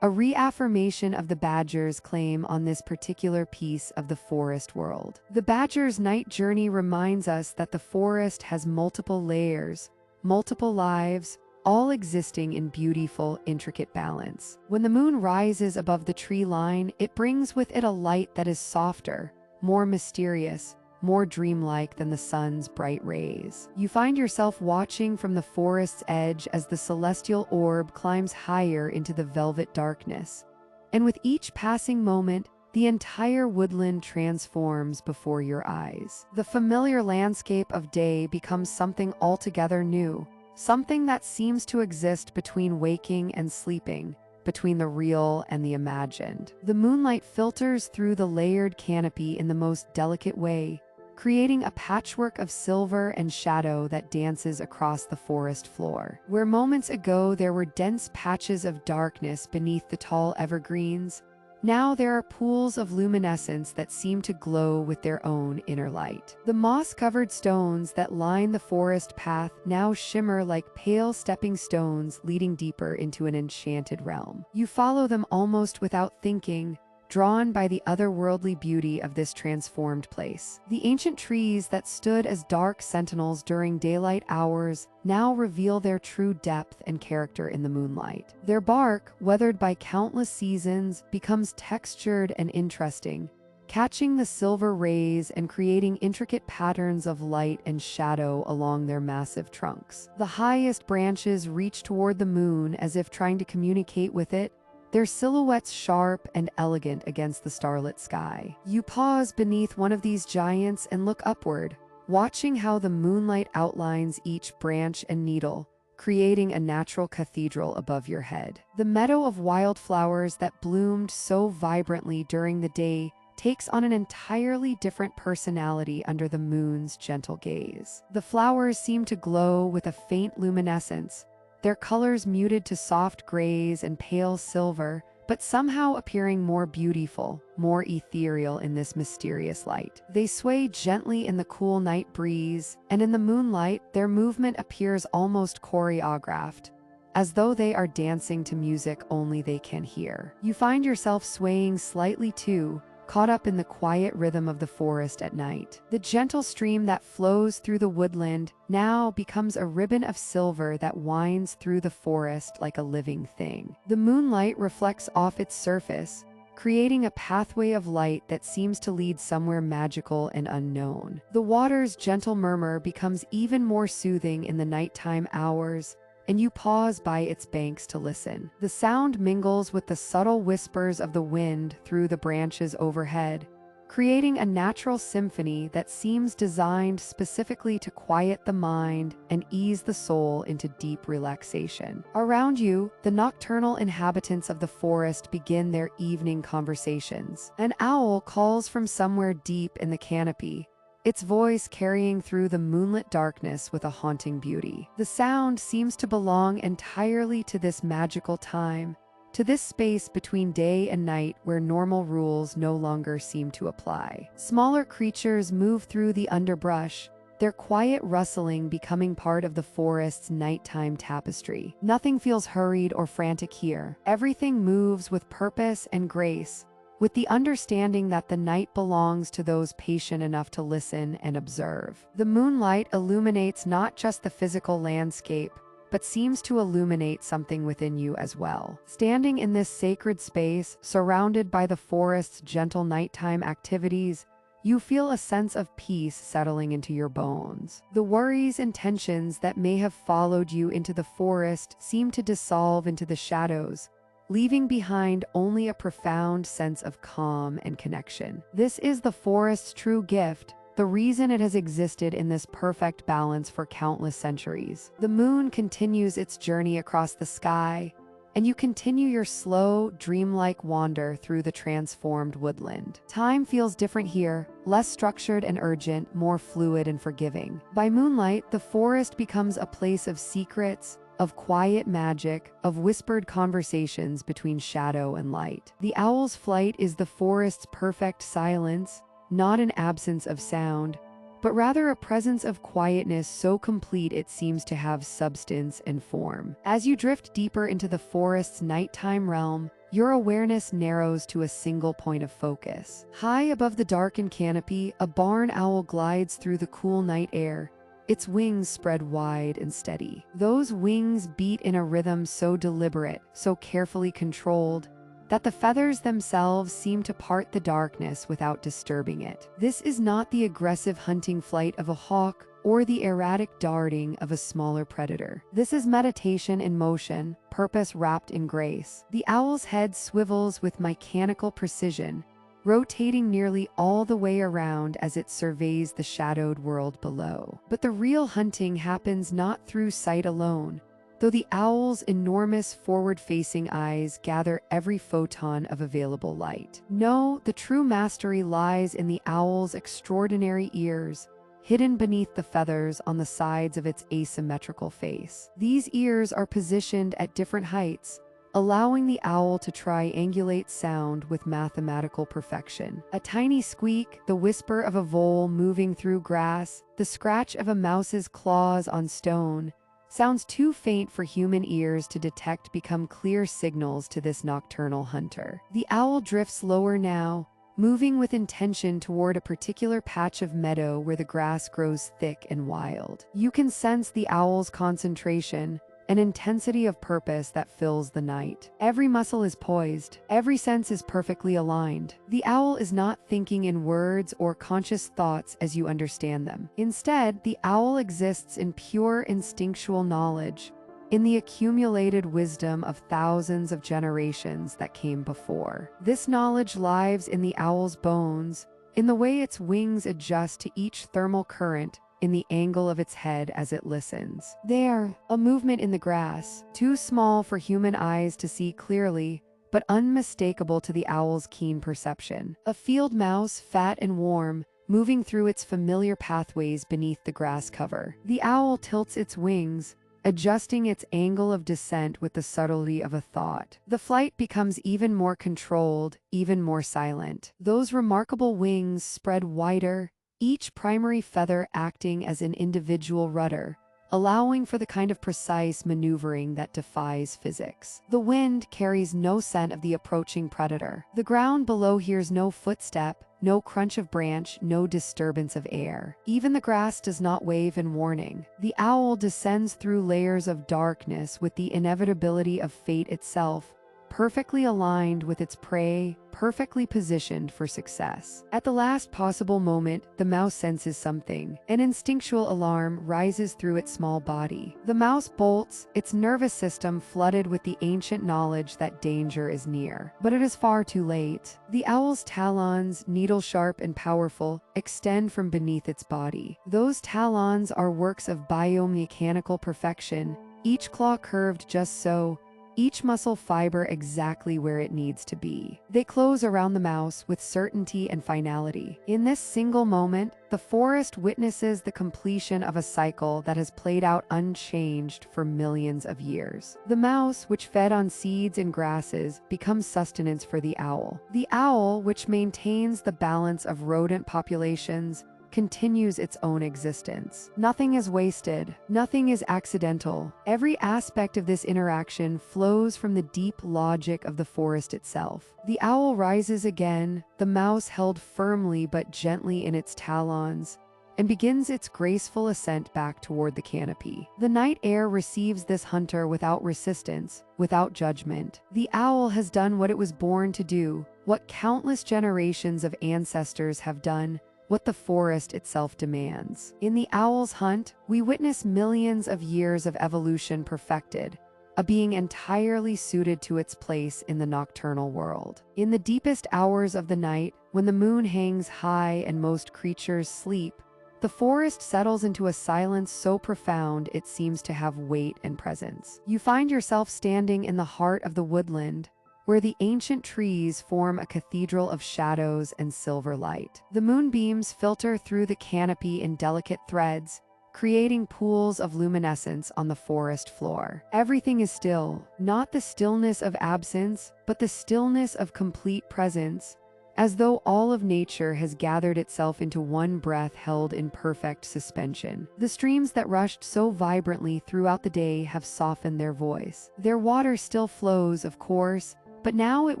a reaffirmation of the badger's claim on this particular piece of the forest world. The badger's night journey reminds us that the forest has multiple layers, multiple lives, all existing in beautiful, intricate balance. When the moon rises above the tree line, it brings with it a light that is softer, more mysterious, more dreamlike than the sun's bright rays. You find yourself watching from the forest's edge as the celestial orb climbs higher into the velvet darkness. And with each passing moment, the entire woodland transforms before your eyes. The familiar landscape of day becomes something altogether new, something that seems to exist between waking and sleeping, between the real and the imagined. The moonlight filters through the layered canopy in the most delicate way, creating a patchwork of silver and shadow that dances across the forest floor. Where moments ago there were dense patches of darkness beneath the tall evergreens, now there are pools of luminescence that seem to glow with their own inner light. The moss-covered stones that line the forest path now shimmer like pale stepping stones leading deeper into an enchanted realm. You follow them almost without thinking, drawn by the otherworldly beauty of this transformed place. The ancient trees that stood as dark sentinels during daylight hours now reveal their true depth and character in the moonlight. Their bark, weathered by countless seasons, becomes textured and interesting, catching the silver rays and creating intricate patterns of light and shadow along their massive trunks. The highest branches reach toward the moon as if trying to communicate with it, their silhouettes sharp and elegant against the starlit sky. You pause beneath one of these giants and look upward, watching how the moonlight outlines each branch and needle, creating a natural cathedral above your head. The meadow of wildflowers that bloomed so vibrantly during the day takes on an entirely different personality under the moon's gentle gaze. The flowers seem to glow with a faint luminescence, their colors muted to soft grays and pale silver, but somehow appearing more beautiful, more ethereal in this mysterious light. They sway gently in the cool night breeze, and in the moonlight, their movement appears almost choreographed, as though they are dancing to music only they can hear. You find yourself swaying slightly too, caught up in the quiet rhythm of the forest at night. The gentle stream that flows through the woodland now becomes a ribbon of silver that winds through the forest like a living thing. The moonlight reflects off its surface, creating a pathway of light that seems to lead somewhere magical and unknown. The water's gentle murmur becomes even more soothing in the nighttime hours, and you pause by its banks to listen. The sound mingles with the subtle whispers of the wind through the branches overhead, creating a natural symphony that seems designed specifically to quiet the mind and ease the soul into deep relaxation. Around you, the nocturnal inhabitants of the forest begin their evening conversations. An owl calls from somewhere deep in the canopy, its voice carrying through the moonlit darkness with a haunting beauty. The sound seems to belong entirely to this magical time, to this space between day and night where normal rules no longer seem to apply. Smaller creatures move through the underbrush, their quiet rustling becoming part of the forest's nighttime tapestry. Nothing feels hurried or frantic here. Everything moves with purpose and grace, with the understanding that the night belongs to those patient enough to listen and observe. The moonlight illuminates not just the physical landscape, but seems to illuminate something within you as well. Standing in this sacred space, surrounded by the forest's gentle nighttime activities, you feel a sense of peace settling into your bones. The worries and tensions that may have followed you into the forest seem to dissolve into the shadows, leaving behind only a profound sense of calm and connection. This is the forest's true gift, the reason it has existed in this perfect balance for countless centuries. The moon continues its journey across the sky, and you continue your slow, dreamlike wander through the transformed woodland. Time feels different here, less structured and urgent, more fluid and forgiving. By moonlight, the forest becomes a place of secrets, of quiet magic, of whispered conversations between shadow and light. The owl's flight is the forest's perfect silence, not an absence of sound, but rather a presence of quietness so complete it seems to have substance and form. As you drift deeper into the forest's nighttime realm, your awareness narrows to a single point of focus. High above the darkened canopy, a barn owl glides through the cool night air, its wings spread wide and steady. Those wings beat in a rhythm so deliberate, so carefully controlled, that the feathers themselves seem to part the darkness without disturbing it. This is not the aggressive hunting flight of a hawk or the erratic darting of a smaller predator. This is meditation in motion, purpose wrapped in grace. The owl's head swivels with mechanical precision, rotating nearly all the way around as it surveys the shadowed world below. But the real hunting happens not through sight alone, though the owl's enormous forward-facing eyes gather every photon of available light. No, the true mastery lies in the owl's extraordinary ears, hidden beneath the feathers on the sides of its asymmetrical face. These ears are positioned at different heights, allowing the owl to triangulate sound with mathematical perfection. A tiny squeak, the whisper of a vole moving through grass, the scratch of a mouse's claws on stone, sounds too faint for human ears to detect become clear signals to this nocturnal hunter. The owl drifts lower now, moving with intention toward a particular patch of meadow where the grass grows thick and wild. You can sense the owl's concentration, an intensity of purpose that fills the night. Every muscle is poised, every sense is perfectly aligned. The owl is not thinking in words or conscious thoughts as you understand them. Instead, the owl exists in pure instinctual knowledge, in the accumulated wisdom of thousands of generations that came before. This knowledge lives in the owl's bones, in the way its wings adjust to each thermal current, in the angle of its head as it listens. There, a movement in the grass, too small for human eyes to see clearly, but unmistakable to the owl's keen perception. A field mouse, fat and warm, moving through its familiar pathways beneath the grass cover. The owl tilts its wings, adjusting its angle of descent with the subtlety of a thought. The flight becomes even more controlled, even more silent. Those remarkable wings spread wider, each primary feather acting as an individual rudder, allowing for the kind of precise maneuvering that defies physics. The wind carries no scent of the approaching predator. The ground below hears no footstep, no crunch of branch, no disturbance of air. Even the grass does not wave in warning. The owl descends through layers of darkness with the inevitability of fate itself, perfectly aligned with its prey, perfectly positioned for success. At the last possible moment, the mouse senses something. An instinctual alarm rises through its small body. The mouse bolts, its nervous system flooded with the ancient knowledge that danger is near. But it is far too late. The owl's talons, needle-sharp and powerful, extend from beneath its body. Those talons are works of biomechanical perfection, each claw curved just so, each muscle fiber exactly where it needs to be. They close around the mouse with certainty and finality. In this single moment, the forest witnesses the completion of a cycle that has played out unchanged for millions of years. The mouse, which fed on seeds and grasses, becomes sustenance for the owl. The owl, which maintains the balance of rodent populations, continues its own existence. Nothing is wasted, nothing is accidental. Every aspect of this interaction flows from the deep logic of the forest itself. The owl rises again, the mouse held firmly but gently in its talons, and begins its graceful ascent back toward the canopy. The night air receives this hunter without resistance, without judgment. The owl has done what it was born to do, what countless generations of ancestors have done, what the forest itself demands. In the owl's hunt, we witness millions of years of evolution perfected, a being entirely suited to its place in the nocturnal world. In the deepest hours of the night, when the moon hangs high and most creatures sleep, the forest settles into a silence so profound it seems to have weight and presence. You find yourself standing in the heart of the woodland, where the ancient trees form a cathedral of shadows and silver light. The moonbeams filter through the canopy in delicate threads, creating pools of luminescence on the forest floor. Everything is still, not the stillness of absence, but the stillness of complete presence, as though all of nature has gathered itself into one breath held in perfect suspension. The streams that rushed so vibrantly throughout the day have softened their voice. Their water still flows, of course, but now it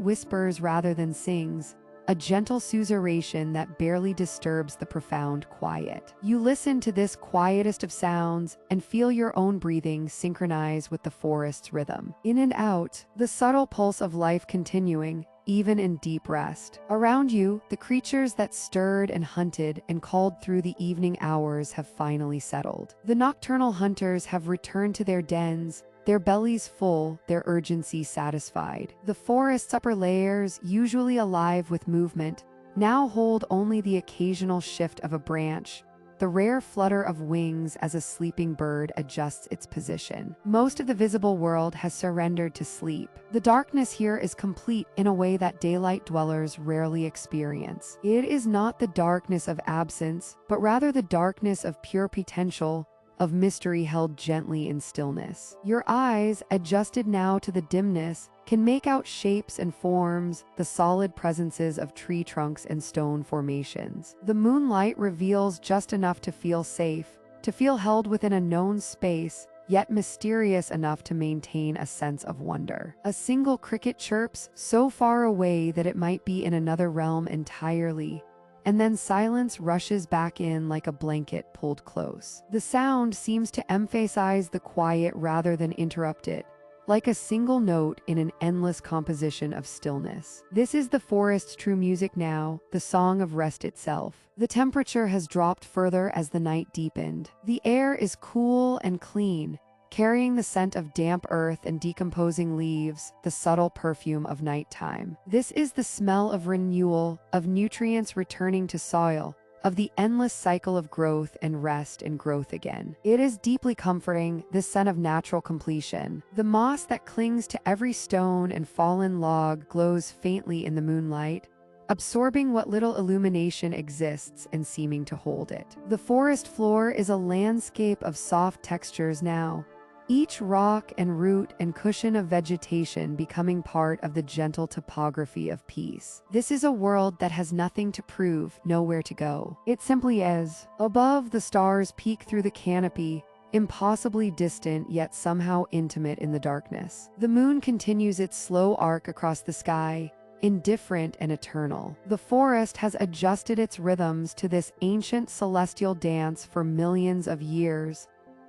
whispers rather than sings, a gentle susurration that barely disturbs the profound quiet. You listen to this quietest of sounds and feel your own breathing synchronize with the forest's rhythm. In and out, the subtle pulse of life continuing, even in deep rest. Around you, the creatures that stirred and hunted and called through the evening hours have finally settled. The nocturnal hunters have returned to their dens, their bellies full, their urgency satisfied. The forest's upper layers, usually alive with movement, now hold only the occasional shift of a branch, the rare flutter of wings as a sleeping bird adjusts its position. Most of the visible world has surrendered to sleep. The darkness here is complete in a way that daylight dwellers rarely experience. It is not the darkness of absence, but rather the darkness of pure potential, of mystery held gently in stillness. Your eyes, adjusted now to the dimness, can make out shapes and forms, the solid presences of tree trunks and stone formations. The moonlight reveals just enough to feel safe, to feel held within a known space, yet mysterious enough to maintain a sense of wonder. A single cricket chirps, so far away that it might be in another realm entirely, and then silence rushes back in like a blanket pulled close. The sound seems to emphasize the quiet rather than interrupt it, like a single note in an endless composition of stillness. This is the forest's true music now, the song of rest itself. The temperature has dropped further as the night deepened. The air is cool and clean, carrying the scent of damp earth and decomposing leaves, the subtle perfume of nighttime. This is the smell of renewal, of nutrients returning to soil, of the endless cycle of growth and rest and growth again. It is deeply comforting, this scent of natural completion. The moss that clings to every stone and fallen log glows faintly in the moonlight, absorbing what little illumination exists and seeming to hold it. The forest floor is a landscape of soft textures now, each rock and root and cushion of vegetation becoming part of the gentle topography of peace. This is a world that has nothing to prove, nowhere to go. It simply is. Above, the stars peek through the canopy, impossibly distant yet somehow intimate in the darkness. The moon continues its slow arc across the sky, indifferent and eternal. The forest has adjusted its rhythms to this ancient celestial dance for millions of years,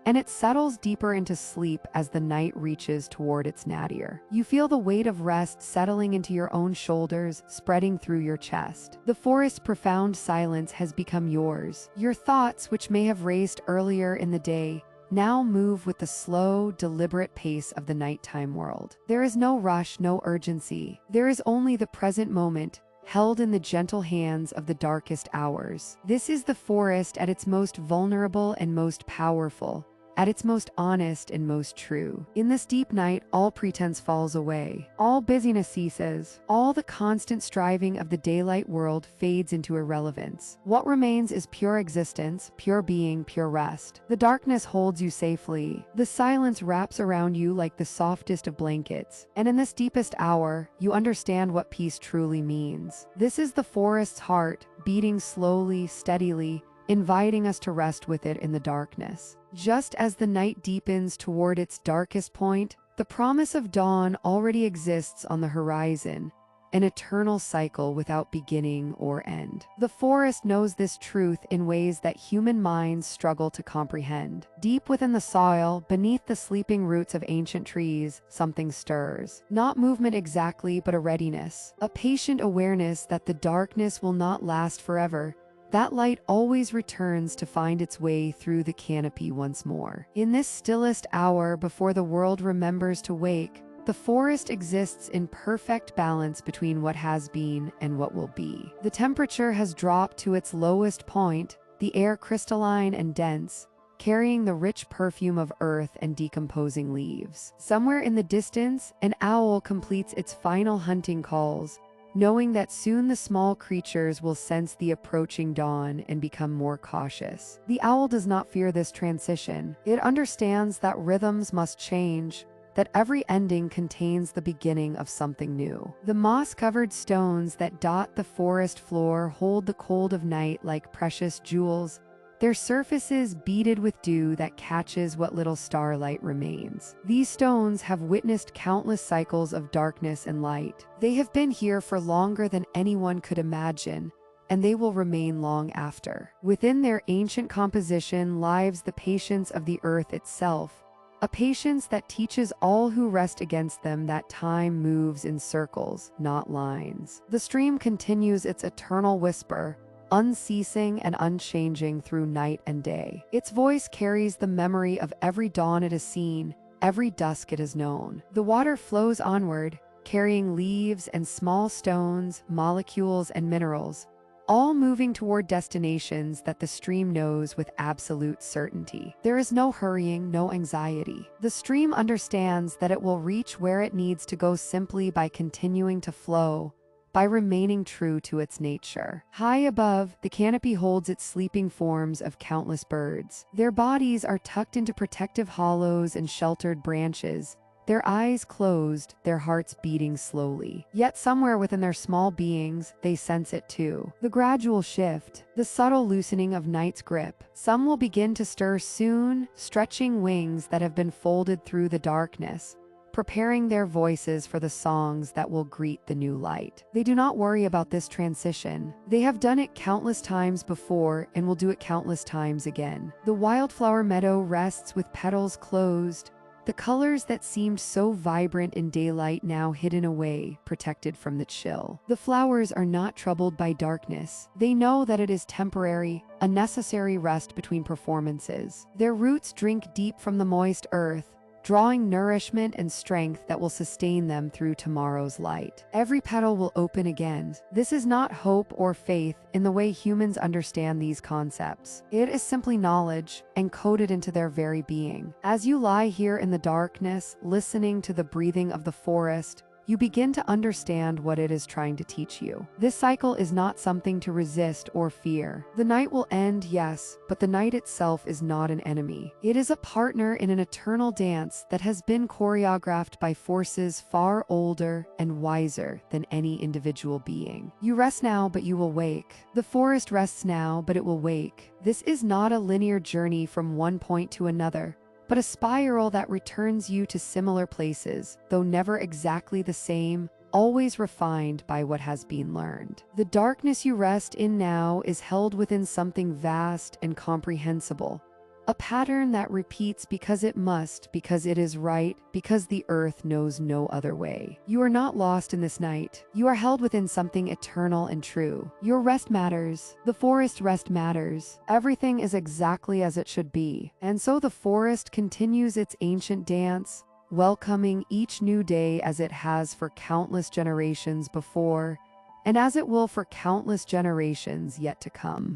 and it settles deeper into sleep as the night reaches toward its nadir. You feel the weight of rest settling into your own shoulders, spreading through your chest. The forest's profound silence has become yours. Your thoughts, which may have raced earlier in the day, now move with the slow, deliberate pace of the nighttime world. There is no rush, no urgency. There is only the present moment, held in the gentle hands of the darkest hours. This is the forest at its most vulnerable and most powerful, at its most honest and most true. In this deep night, all pretense falls away. All busyness ceases. All the constant striving of the daylight world fades into irrelevance. What remains is pure existence, pure being, pure rest. The darkness holds you safely. The silence wraps around you like the softest of blankets. And in this deepest hour, you understand what peace truly means. This is the forest's heart, beating slowly, steadily, inviting us to rest with it in the darkness. Just as the night deepens toward its darkest point, the promise of dawn already exists on the horizon, an eternal cycle without beginning or end. The forest knows this truth in ways that human minds struggle to comprehend. Deep within the soil, beneath the sleeping roots of ancient trees, something stirs. Not movement exactly, but a readiness, a patient awareness that the darkness will not last forever. That light always returns to find its way through the canopy once more. In this stillest hour before the world remembers to wake, the forest exists in perfect balance between what has been and what will be. The temperature has dropped to its lowest point, the air crystalline and dense, carrying the rich perfume of earth and decomposing leaves. Somewhere in the distance, an owl completes its final hunting calls, knowing that soon the small creatures will sense the approaching dawn and become more cautious. The owl does not fear this transition. It understands that rhythms must change, that every ending contains the beginning of something new. The moss-covered stones that dot the forest floor hold the cold of night like precious jewels, their surfaces beaded with dew that catches what little starlight remains. These stones have witnessed countless cycles of darkness and light. They have been here for longer than anyone could imagine, and they will remain long after. Within their ancient composition lies the patience of the earth itself, a patience that teaches all who rest against them that time moves in circles, not lines. The stream continues its eternal whisper, unceasing and unchanging through night and day. Its voice carries the memory of every dawn it has seen, every dusk it has known. The water flows onward, carrying leaves and small stones, molecules and minerals, all moving toward destinations that the stream knows with absolute certainty. There is no hurrying, no anxiety. The stream understands that it will reach where it needs to go simply by continuing to flow, by remaining true to its nature. High above, the canopy holds its sleeping forms of countless birds. Their bodies are tucked into protective hollows and sheltered branches, their eyes closed, their hearts beating slowly. Yet somewhere within their small beings, they sense it too. The gradual shift, the subtle loosening of night's grip. Some will begin to stir soon, stretching wings that have been folded through the darkness, preparing their voices for the songs that will greet the new light. They do not worry about this transition. They have done it countless times before and will do it countless times again. The wildflower meadow rests with petals closed, the colors that seemed so vibrant in daylight now hidden away, protected from the chill. The flowers are not troubled by darkness. They know that it is temporary, a necessary rest between performances. Their roots drink deep from the moist earth, drawing nourishment and strength that will sustain them through tomorrow's light. Every petal will open again. This is not hope or faith in the way humans understand these concepts. It is simply knowledge, encoded into their very being. As you lie here in the darkness, listening to the breathing of the forest, you begin to understand what it is trying to teach you. This cycle is not something to resist or fear. The night will end, yes, but the night itself is not an enemy. It is a partner in an eternal dance that has been choreographed by forces far older and wiser than any individual being. You rest now, but you will wake. The forest rests now, but it will wake. This is not a linear journey from one point to another, but a spiral that returns you to similar places, though never exactly the same, always refined by what has been learned. The darkness you rest in now is held within something vast and comprehensible, a pattern that repeats because it must, because it is right, because the earth knows no other way. You are not lost in this night. You are held within something eternal and true. Your rest matters. The forest rest matters. Everything is exactly as it should be. And so the forest continues its ancient dance, welcoming each new day as it has for countless generations before, and as it will for countless generations yet to come.